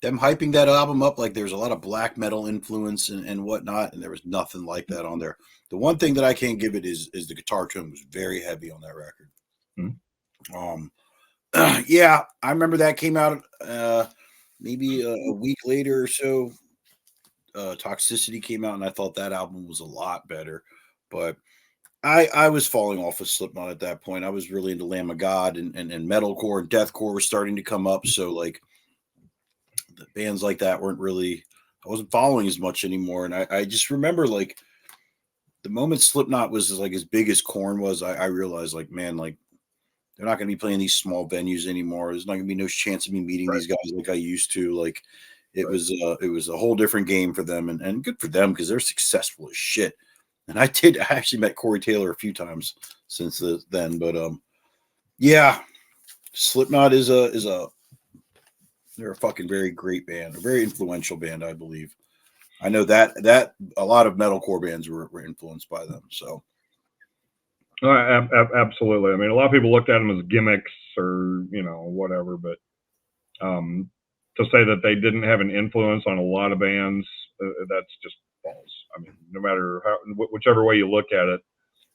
hyping that album up like there's a lot of black metal influence and whatnot, and there was nothing like that on there. The one thing that I can't give it is the guitar tone was very heavy on that record. Mm-hmm. Yeah, I remember that came out maybe a week later or so. Toxicity came out, and I thought that album was a lot better. But I was falling off of Slipknot at that point. I was really into Lamb of God and metalcore and deathcore was starting to come up. So like the bands like that weren't really, I wasn't following as much anymore. And I just remember like the moment Slipknot was like as big as Korn was, I realized like, man, like they're not going to be playing these small venues anymore. There's not going to be no chance of me meeting these guys like I used to. Like it was a whole different game for them, and good for them because they're successful as shit. And I actually met Corey Taylor a few times since then, but yeah, Slipknot they're a fucking very great band, a very influential band, I believe. I know that a lot of metalcore bands were influenced by them. So, absolutely. I mean, a lot of people looked at them as gimmicks or whatever, but to say that they didn't have an influence on a lot of bands, that's just false. I mean, no matter whichever way you look at it,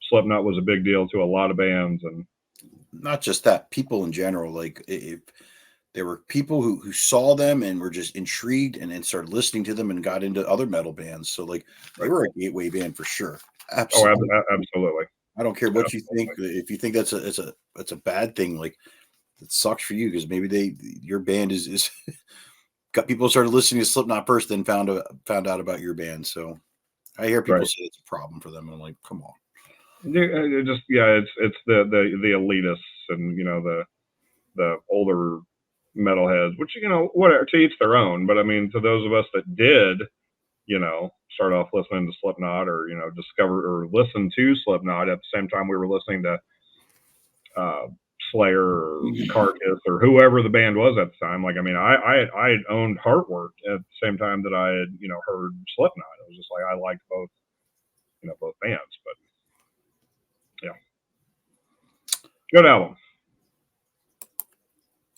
Slipknot was a big deal to a lot of bands, and not just that, people in general. Like if there were people who saw them and were just intrigued and then started listening to them and got into other metal bands. So like they were a gateway band for sure. Absolutely. Oh, absolutely. I don't care what you think. If you think that's a bad thing, like it sucks for you because maybe your band is got people started listening to Slipknot first, then found out about your band. So I hear people say it's a problem for them. I'm like, come on. It's the elitists and the older metalheads, which whatever, to each their own. But I mean, to those of us that did, start off listening to Slipknot or discover or listen to Slipknot at the same time we were listening to Slayer or Carcass or whoever the band was at the time. Like, I mean, I had owned Heartwork at the same time that I had heard Slipknot. It was just like I liked both both bands, but yeah, good album.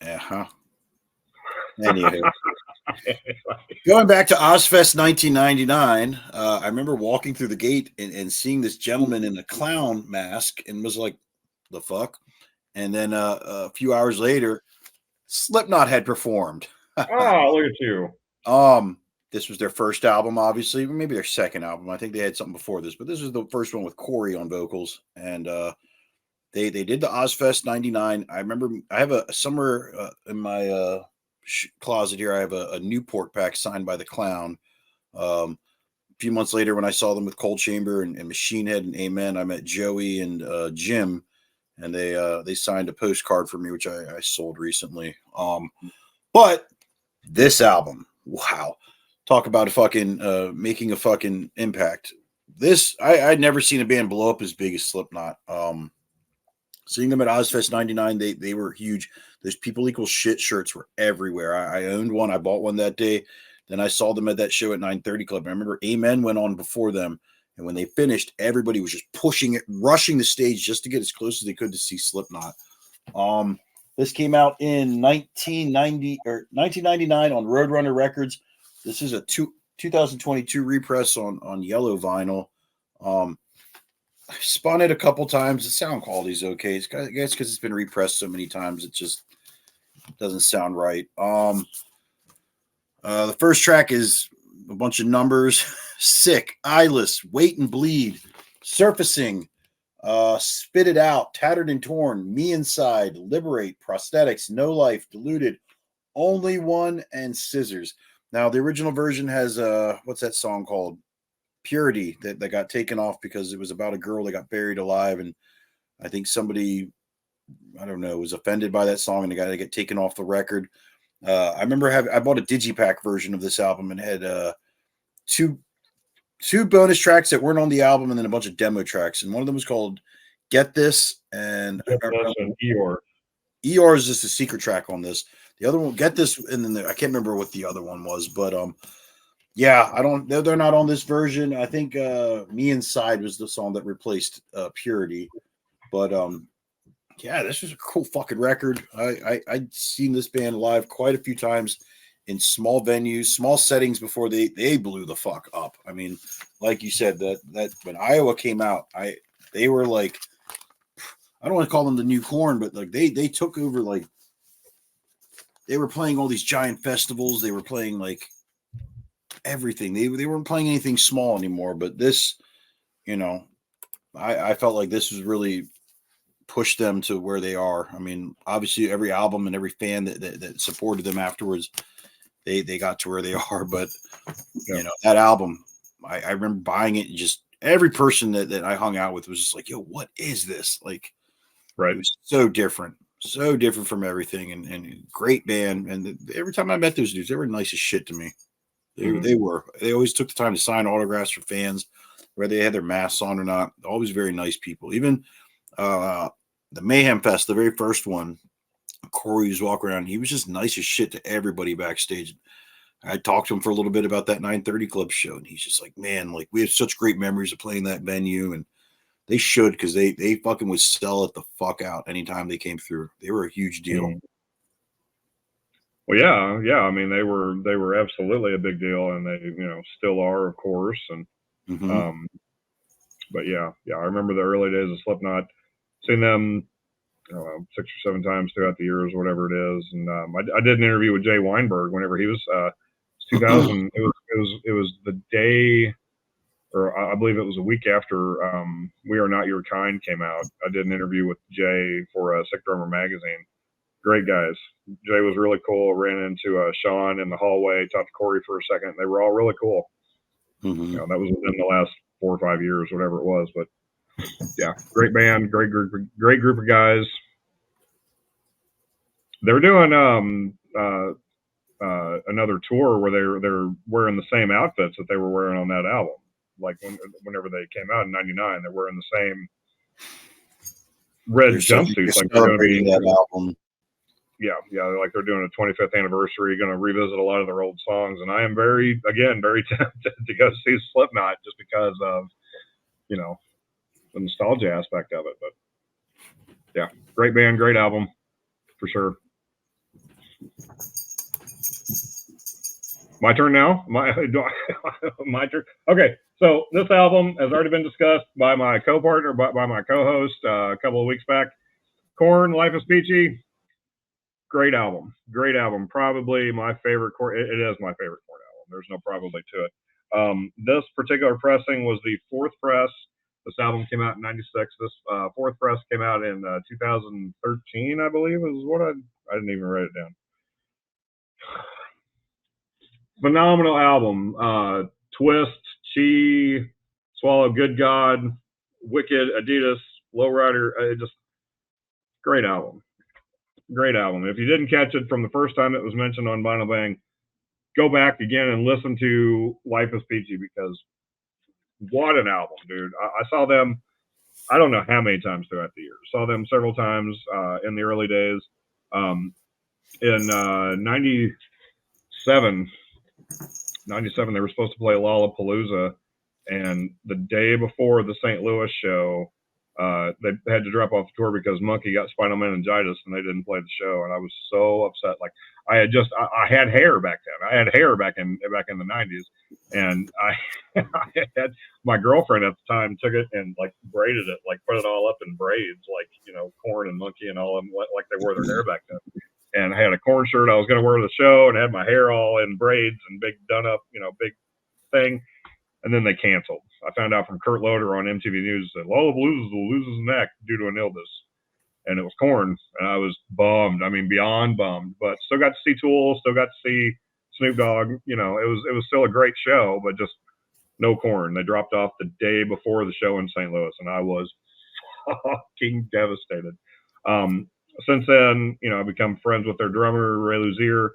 Yeah. Anyway, going back to Ozfest 1999, I remember walking through the gate and seeing this gentleman in a clown mask and was like, the fuck? And then a few hours later, Slipknot had performed. Oh, look at you. This was their first album, obviously, maybe their second album. I think they had something before this, but this was the first one with Corey on vocals. And they did the Ozfest 99. I remember I have somewhere in my closet here, I have a Newport pack signed by the Clown. A few months later, when I saw them with Cold Chamber and Machine Head and Amen, I met Joey and Jim, and they signed a postcard for me, which I sold recently. But this album, wow, talk about a fucking making a fucking impact. This I'd never seen a band blow up as big as Slipknot. Seeing them at Ozfest 99, they were huge. Those People Equal Shit shirts were everywhere. I owned one. I bought one that day. Then I saw them at that show at 930 Club. I remember Amen went on before them. And when they finished, everybody was just pushing it, rushing the stage just to get as close as they could to see Slipknot. This came out in 1999 on Roadrunner Records. This is a 2022 repress on yellow vinyl. I spun it a couple times. The sound quality is okay. I guess because it's been repressed so many times, it just doesn't sound right. The first track is a bunch of numbers: sick, eyeless, wait and bleed, surfacing, spit it out, tattered and torn, me inside, liberate, prosthetics, no life, diluted, only one, and scissors. Now the original version has what's that song called? Purity, that got taken off because it was about a girl that got buried alive, and I think somebody, I don't know, was offended by that song and they got to get taken off the record. I remember I bought a digipack version of this album and had two bonus tracks that weren't on the album and then a bunch of demo tracks, and one of them was called Get This, and Eeyore. Eeyore is just a secret track on this. The other one, Get This, and then I can't remember what the other one was, but yeah, they're not on this version. I think Me Inside was the song that replaced Purity. But yeah, this was a cool fucking record. I'd seen this band live quite a few times in small venues, small settings before they blew the fuck up. I mean, like you said, that when Iowa came out, they were like, I don't want to call them the new Korn, but like they took over, like they were playing all these giant festivals. They were playing like everything. They weren't playing anything small anymore. But this, I felt like this was really pushed them to where they are. I mean, obviously every album and every fan that supported them afterwards, they got to where they are. But that album, I remember buying it, and just every person that I hung out with was just like, yo, what is this? Like, right. It was so different from everything, and great band. And every time I met those dudes, they were nice as shit to me. They always took the time to sign autographs for fans, whether they had their masks on or not. Always very nice people. Even the Mayhem Fest, the very first one, Corey was walking around. He was just nice as shit to everybody backstage. I talked to him for a little bit about that 930 Club show, and he's just like, man, like we have such great memories of playing that venue, and they should, because they fucking would sell it the fuck out anytime they came through. They were a huge deal. Mm-hmm. Well, yeah. I mean, they were absolutely a big deal, and they still are, of course. And but yeah, I remember the early days of Slipknot. Seen them 6 or 7 times throughout the years, whatever it is. And I did an interview with Jay Weinberg whenever he was 2000. It was the day, or I believe it was a week after We Are Not Your Kind came out. I did an interview with Jay for Sick Drummer magazine. Great guys. Jay was really cool. Ran into Sean in the hallway, talked to Corey for a second. They were all really cool. Mm-hmm. That was within the last 4 or 5 years, whatever it was. But yeah, great band, great group of guys. They're doing another tour where they're wearing the same outfits that they were wearing on that album. Like whenever they came out in '99, they're wearing the same red jumpsuits. Like they're going to be that album. Yeah, like they're doing a 25th anniversary, going to revisit a lot of their old songs. And I am very tempted to go see Slipknot just because of, the nostalgia aspect of it. But yeah, great band, great album, for sure. My turn now? My turn? Okay, so this album has already been discussed by my co-partner, by my co-host a couple of weeks back. Korn, Life is Peachy. Great album. Probably my favorite Korn. It is my favorite Korn album. There's no probably to it. This particular pressing was the 4th press. This album came out in '96. This 4th press came out in 2013, I believe, is what I didn't even write it down. Phenomenal album. Twist, Chi, Swallow, Good God, Wicked, Adidas, Lowrider. Just great album. Great album. If you didn't catch it from the first time it was mentioned on Vinyl Bang, go back again and listen to Life is Peachy, because what an album, dude. I saw them, I don't know how many times throughout the years. Saw them several times in the early days. In 97, they were supposed to play Lollapalooza, and the day before the St. Louis show, they had to drop off the tour because Monkey got spinal meningitis and they didn't play the show, and I was so upset. Like I had hair back then. I had hair back in the '90s, and I had my girlfriend at the time took it and like braided it, like put it all up in braids, like Korn and Monkey and all of them, like they wore their hair back then. And I had a Korn shirt I was going to wear to the show, and had my hair all in braids and big done up, big thing. And then they canceled. I found out from Kurt Loder on MTV News that Lola Blues will lose his neck due to an illness. And it was Korn. And I was bummed. I mean, beyond bummed. But still got to see Tool, still got to see Snoop Dogg. It was still a great show, but just no Korn. They dropped off the day before the show in St. Louis, and I was fucking devastated. Since then, I've become friends with their drummer, Ray Luzier.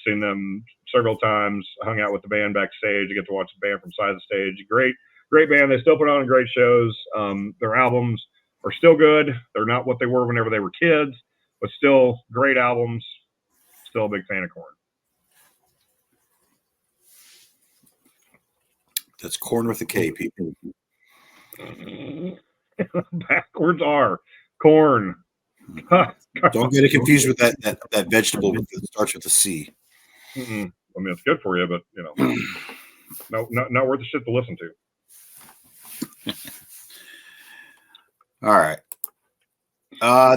Seen them several times, hung out with the band backstage. I get to watch the band from side of the stage. Great band. They still put on great shows. Their albums are still good. They're not what they were whenever they were kids, but still great albums. Still a big fan of Korn. That's Korn with a K, people. Backwards R. Korn. Don't get it confused with that vegetable that starts with a C. I mean, it's good for you, but no, not worth the shit to listen to. All right.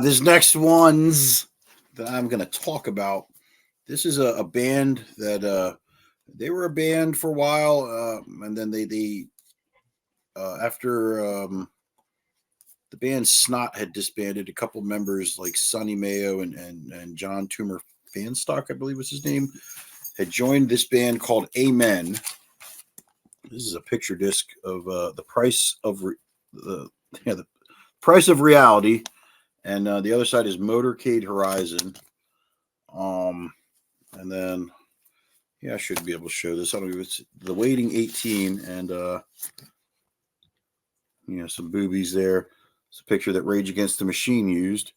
This next ones that I'm going to talk about. This is a band that they were a band for a while, and then they after the band Snot had disbanded, a couple members like Sonny Mayo and John Toomer Fanstock, I believe was his name, had joined this band called Amen. This is a picture disc of the price of the price of reality, and the other side is Motorcade Horizon. And then I should be able to show this. I don't know. It's the Waiting 18, and some boobies there. It's a picture that Rage Against the Machine used.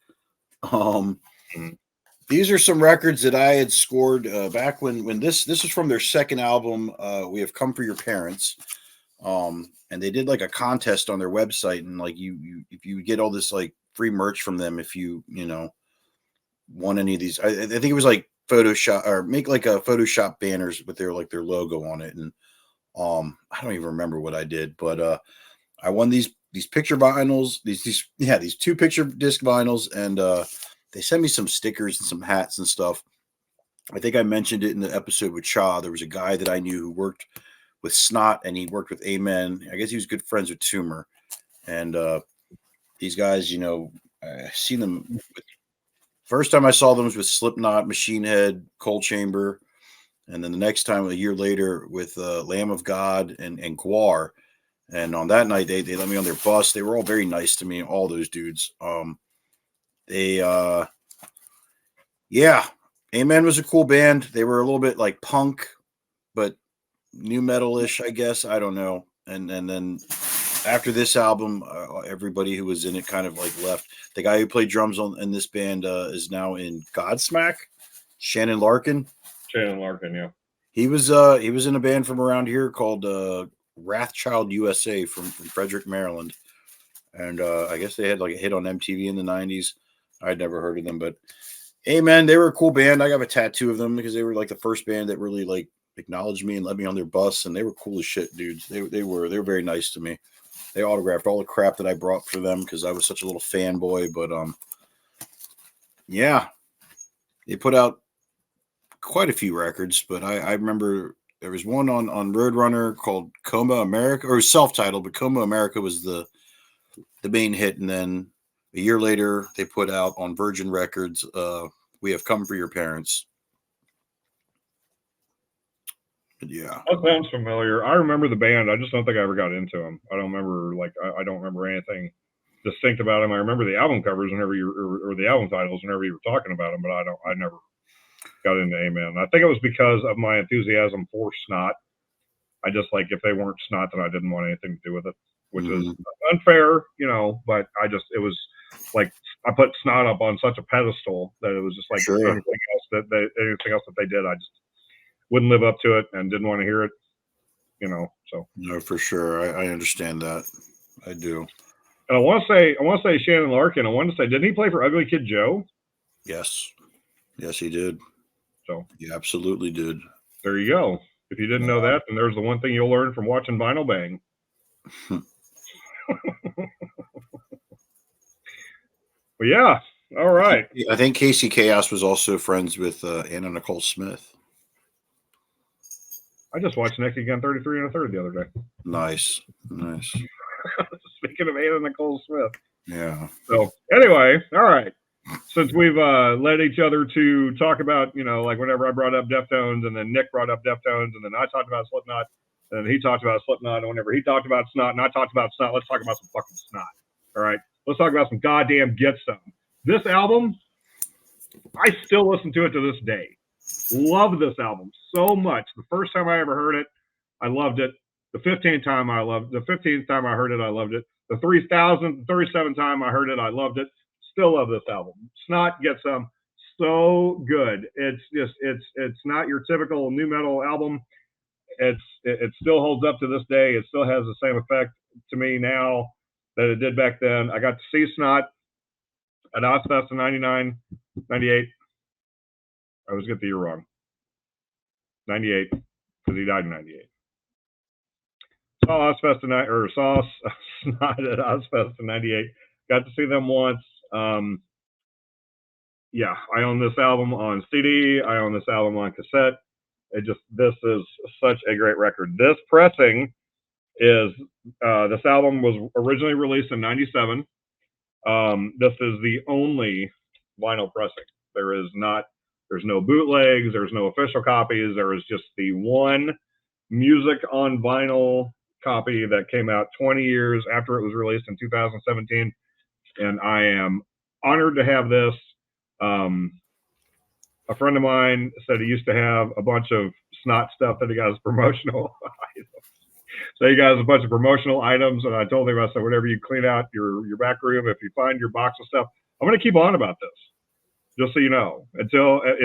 These are some records that I had scored back when this was from their second album, We Have Come for Your Parents. And they did like a contest on their website, and like you if you get all this like free merch from them if you won any of these. I think it was like Photoshop or make like a Photoshop banners with their logo on it, and I don't even remember what I did, but I won these picture vinyls, these two picture disc vinyls, and they sent me some stickers and some hats and stuff. I think I mentioned it in the episode with Shaw. There was a guy that I knew who worked with Snot, and he worked with Amen. I guess he was good friends with Toomer. And these guys, I've seen them. First time I saw them was with Slipknot, Machine Head, Cold Chamber. And then the next time, a year later, with Lamb of God and Guar. And on that night, they let me on their bus. They were all very nice to me, all those dudes. Amen was a cool band. They were a little bit like punk, but new metal-ish, I guess. I don't know. And then after this album, everybody who was in it kind of like left. The guy who played drums in this band is now in Godsmack. Shannon Larkin, yeah. He was in a band from around here called Wrathchild USA from Frederick, Maryland. And I guess they had like a hit on MTV in the 90s. I'd never heard of them, but Amen, they were a cool band. I got a tattoo of them because they were like the first band that really like acknowledged me and let me on their bus, and they were cool as shit, dudes. They were very nice to me. They autographed all the crap that I brought for them because I was such a little fanboy. But they put out quite a few records. But I remember there was one on Roadrunner called Coma America, or self-titled, but Coma America was the main hit. And then a year later, they put out on Virgin Records, We Have Come for Your Parents. Yeah. That sounds familiar. I remember the band. I just don't think I ever got into them. I don't remember, I don't remember anything distinct about them. I remember the album covers whenever or the album titles whenever you were talking about them, but I never got into Amen. I think it was because of my enthusiasm for Snot. I just like, if they weren't Snot, then I didn't want anything to do with it, which is unfair, but it was like, I put Snot up on such a pedestal that it was just like anything else that they did, I just wouldn't live up to it and didn't want to hear it, so. No, for sure. I understand that. I do. And I want to say Shannon Larkin. I want to say, didn't he play for Ugly Kid Joe? Yes. Yes, he did. So he absolutely did. There you go. If you didn't know that, then there's the one thing you'll learn from watching Vinyl Bang. But yeah, all right. I think Casey Chaos was also friends with Anna Nicole Smith. I just watched Nick Again 33 1/3 the other day. Nice. Speaking of Anna Nicole Smith. Yeah. So anyway, all right. Since we've led each other to talk about, like whenever I brought up Deftones and then Nick brought up Deftones and then I talked about Slipknot and he talked about Slipknot and whenever he talked about Snot and I talked about Snot, let's talk about some fucking Snot. All right. Let's talk about some goddamn Get Some. This album, I still listen to it to this day. Love this album so much. The first time I ever heard it, I loved it. The 15th time I heard it, I loved it. The 3,037th time I heard it, I loved it. Still love this album. Snot Get Some, so good. It's just it's not your typical nu metal album. It still holds up to this day. It still has the same effect to me now that it did back then. I got to see Snot at Ozfest in 99, 98. I always get the year wrong. 98, because he died in 98. Saw Snot at Ozfest in 98. Got to see them once. Yeah, I own this album on CD. I own this album on cassette. This is such a great record. This pressing is, this album was originally released in 97. This is the only vinyl pressing. There's no bootlegs. There's no official copies. There is just the one music on vinyl copy that came out 20 years after it was released in 2017. And I am honored to have this. A friend of mine said he used to have a bunch of Snot stuff that he got as promotional items. So he got a bunch of promotional items, and I told him, I said, whenever you clean out your back room, if you find your box of stuff, I'm going to keep on about this, just so you know. If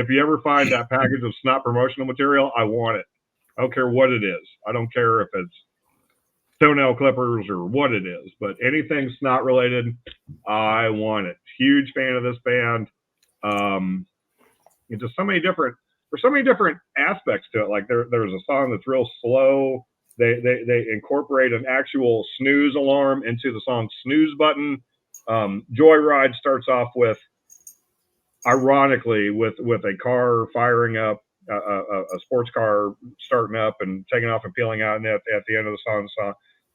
you ever find that package of Snot promotional material, I want it. I don't care what it is. I don't care if it's toenail clippers or what it is, but anything Snot related, I want it. Huge fan of this band. It's just there's so many different aspects to it. Like there's a song that's real slow. They incorporate an actual snooze alarm into the song Snooze Button. Joyride starts off with, ironically, with a car firing up, a sports car starting up and taking off and peeling out, and at the end of the song,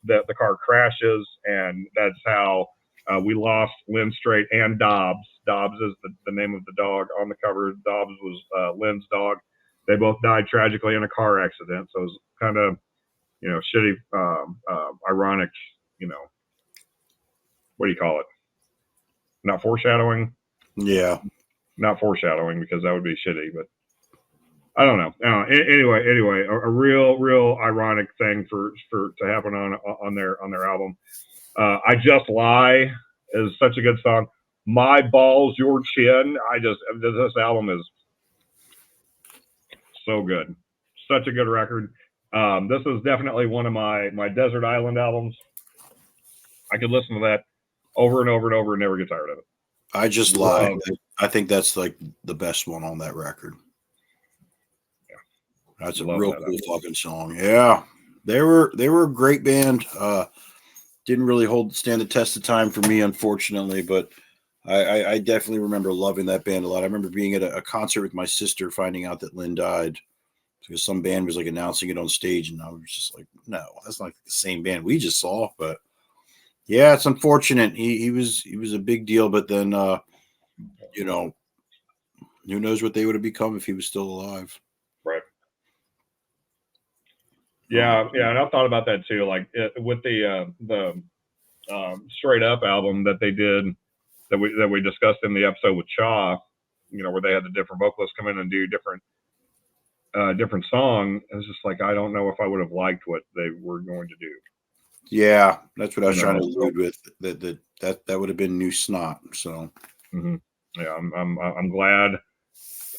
the car crashes, and that's how we lost Lynn Strait and Dobbs. Dobbs is the name of the dog on the cover. Dobbs was Lynn's dog. They both died tragically in a car accident. So it was kind of, shitty, ironic, what do you call it? Not foreshadowing? Yeah. Not foreshadowing, because that would be shitty, but I don't know. Anyway, a real ironic thing to happen on their album. I Just Lie is such a good song. My Balls, Your Chin. This album is so good. Such a good record. This is definitely one of my Desert Island albums. I could listen to that over and over and over and never get tired of it. I Just Lie. I think that's like the best one on that record. Yeah. That's a real cool fucking song. Yeah. They were a great band. Didn't really stand the test of time for me, unfortunately, but I definitely remember loving that band a lot. I remember being at a concert with my sister, finding out that Lynn died because some band was like announcing it on stage, and I was just like, no, that's not the same band we just saw. But yeah, it's unfortunate. He was a big deal, but then who knows what they would have become if he was still alive. Right. Yeah, and I've thought about that too. Like with the Straight Up album that they did, that we discussed in the episode with Shaw, where they had the different vocalists come in and do different song. It's just like, I don't know if I would have liked what they were going to do. Yeah, that's what I was trying to allude with. That would have been new Snot. So yeah, I'm glad.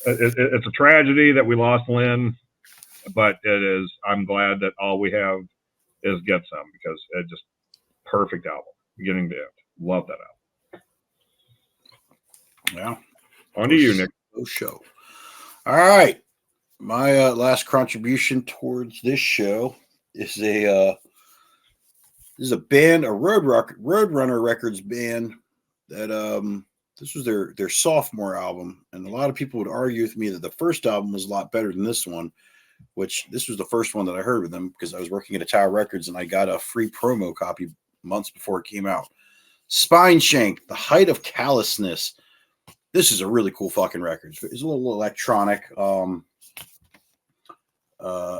It's a tragedy that we lost Lynn, but I'm glad that all we have is Get Some, because it's just perfect album, beginning to end. Love that album. Yeah. On to you, Nick. Show. All right. My last contribution towards this show is a band, a Roadrunner Records band that this was their sophomore album, and a lot of people would argue with me that the first album was a lot better than this one, which this was the first one that I heard with them because I was working at Tower Records and I got a free promo copy months before it came out. Spineshank, The Height of Callousness. This is a really cool fucking record. It's a little electronic.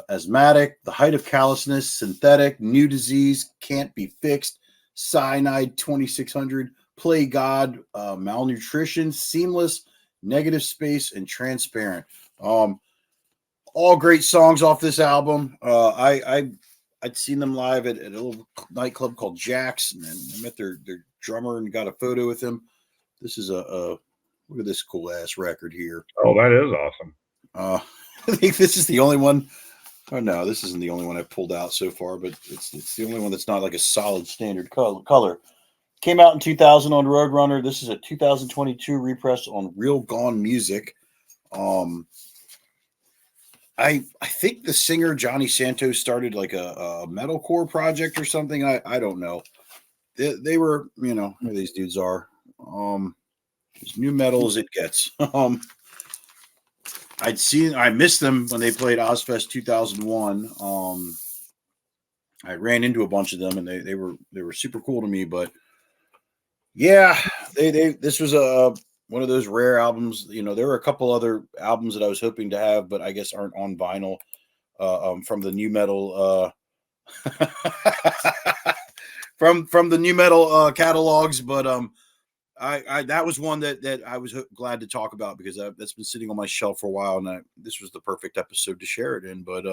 Asthmatic, The Height of Callousness, Synthetic, New Disease, Can't Be Fixed, Cyanide 2600, Play God, Malnutrition, Seamless, Negative Space, and Transparent. All great songs off this album. I'd seen them live at a little nightclub called Jack's, and I met their drummer and got a photo with him. This is a look at this cool ass record here. Oh, that is awesome. I think this is the only one. Oh no, this isn't the only one I've pulled out so far, but it's the only one that's not like a solid standard color. Came out in 2000 on Roadrunner. This is a 2022 repress on Real Gone Music. I think the singer Johnny Santos started like a metalcore project or something. I don't know. They were, you know, who these dudes are. As new metal as it gets. I missed them when they played Ozfest 2001. I ran into a bunch of them and they were super cool to me, but yeah, this was one of those rare albums. You know, there were a couple other albums that I was hoping to have, but I guess aren't on vinyl from the new metal from the new metal catalogs. But I that was one that I was glad to talk about because that's been sitting on my shelf for a while, and this was the perfect episode to share it in. But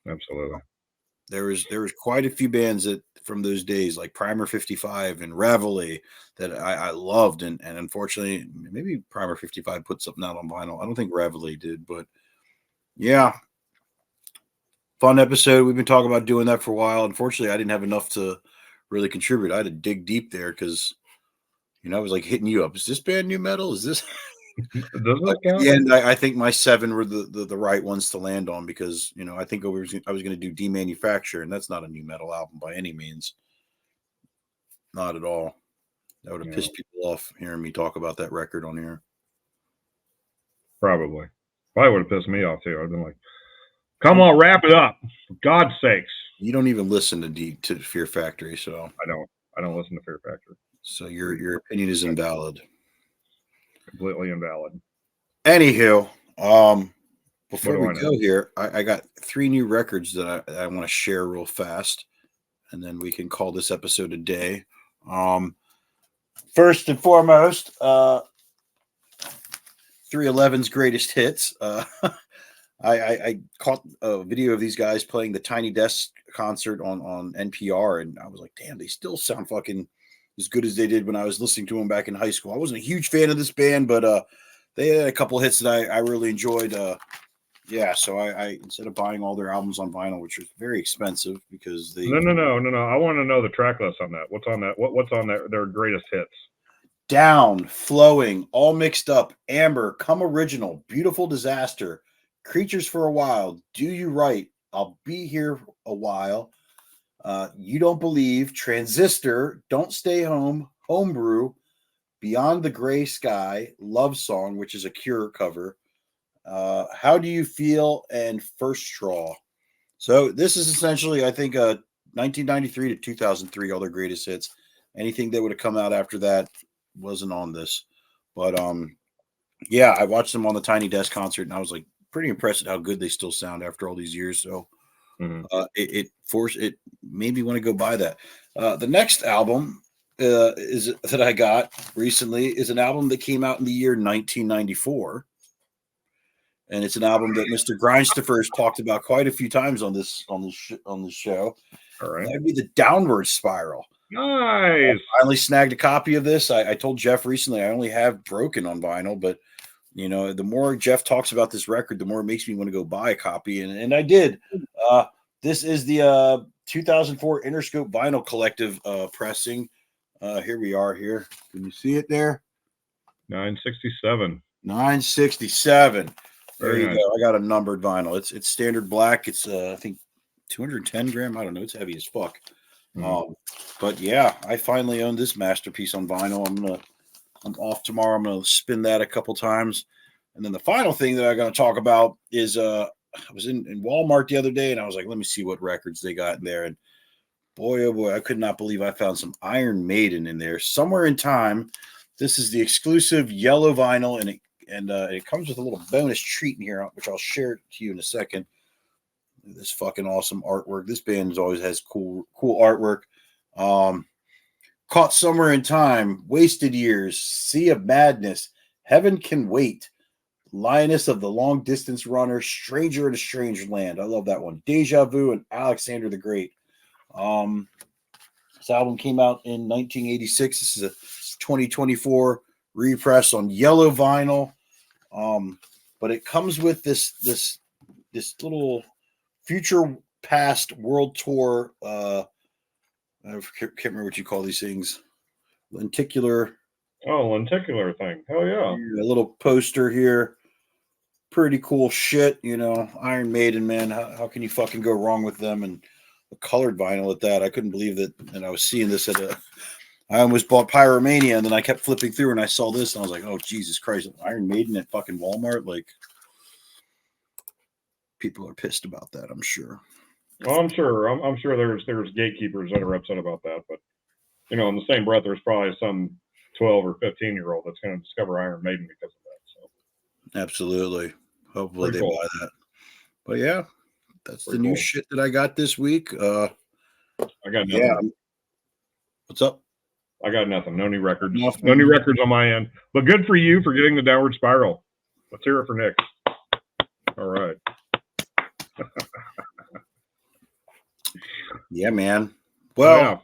absolutely, there was quite a few bands that from those days, like Primer 55 and Reveille, that I loved, and unfortunately, maybe Primer 55 put something out on vinyl. I don't think Reveille did, but yeah, fun episode. We've been talking about doing that for a while. Unfortunately, I didn't have enough to really contribute. I had to dig deep there because, you know, I was like hitting you up. Is this band new metal? Is this? At the end, I think my 7 were the right ones to land on because, you know, I think I was going to do Demanufacture, and that's not a new metal album by any means. Not at all. That would have pissed people off hearing me talk about that record on here. Probably would have pissed me off too. I've been like, come on, wrap it up. For God's sakes. You don't even listen to Fear Factory, so I don't listen to Fear Factory. So your opinion is invalid. Completely invalid. Anywho, before we go here, I got 3 new records that I want to share real fast, and then we can call this episode a day. First and foremost, 311's greatest hits. I caught a video of these guys playing the Tiny Desk concert on NPR, and I was like, damn, they still sound fucking as good as they did when I was listening to them back in high school. I wasn't a huge fan of this band, but they had a couple hits that I really enjoyed. Yeah, so I instead of buying all their albums on vinyl, which was very expensive because they No. I want to know the track list on that. What's on that? What's on their greatest hits? Down, Flowing, All Mixed Up, Amber, Come Original, Beautiful Disaster, Creatures for a While, Do You Right, I'll Be Here a While, You Don't Believe, Transistor, Don't Stay Home, Homebrew, Beyond the Gray Sky, Love Song, which is a Cure cover, How Do You Feel, and First Straw. So this is essentially, I think, 1993 to 2003, all their greatest hits. Anything that would have come out after that wasn't on this. But yeah, I watched them on the Tiny Desk concert, and I was like pretty impressed at how good they still sound after all these years. So it made me want to go buy that. The next album that I got recently is an album that came out in the year 1994. And it's an album that Mr. Grindstoffer has talked about quite a few times on this show. All right. That'd be the Downward Spiral. Nice. I finally snagged a copy of this. I told Jeff recently I only have Broken on vinyl, but you know, the more Jeff talks about this record, the more it makes me want to go buy a copy, and I did. This is the 2004 Interscope Vinyl Collective pressing. Here we are here. Can you see it there? 967. 967. There Very you nice. go. I got a numbered vinyl. It's standard black. It's I think 210 gram. I don't know. It's heavy as fuck. But yeah, I finally own this masterpiece on vinyl. I'm off tomorrow. I'm gonna spin that a couple times. And then the final thing that I'm gonna talk about is I was in Walmart the other day and I was like, let me see what records they got in there. And boy, oh boy, I could not believe I found some Iron Maiden in there. Somewhere in Time. This is the exclusive yellow vinyl, and it comes with a little bonus treat in here, which I'll share to you in a second. This fucking awesome artwork. This band always has cool artwork. Caught Somewhere in Time, Wasted Years, Sea of Madness, Heaven Can Wait, Lioness of the Long Distance Runner, Stranger in a Strange Land. I love that one. Deja Vu and Alexander the Great. This album came out in 1986. This is a 2024 repress on yellow vinyl. But it comes with this little future past world tour. I can't remember what you call these things. Lenticular. Oh, lenticular thing. Hell yeah. A little poster here. Pretty cool shit, Iron Maiden, man. How can you fucking go wrong with them? And the colored vinyl at that. I couldn't believe that. And I was seeing this I almost bought Pyromania, and then I kept flipping through, and I saw this, and I was like, "Oh Jesus Christ!" Iron Maiden at fucking Walmart. Like, people are pissed about that. I'm sure. Well, I'm sure. I'm sure there's gatekeepers that are upset about that, but in the same breath, there's probably some 12 or 15-year-old that's going to discover Iron Maiden because of that. So, absolutely. Hopefully they cool. buy that. But yeah, that's the new shit that I got this week. I got nothing. Yeah. What's up? I got nothing. No new records. No new records on my end. But good for you for getting the Downward Spiral. Let's hear it for Nick. All right. Yeah, man. Well,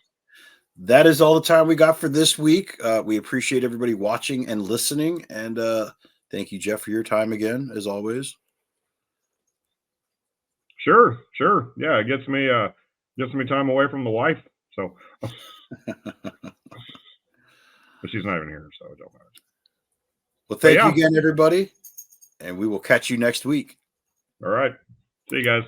that is all the time we got for this week. We appreciate everybody watching and listening. And thank you, Jeff, for your time again, as always. Sure. Yeah, it gets me time away from the wife. So but she's not even here, so it don't matter. Well, thank you again, everybody, and we will catch you next week. All right. See you guys.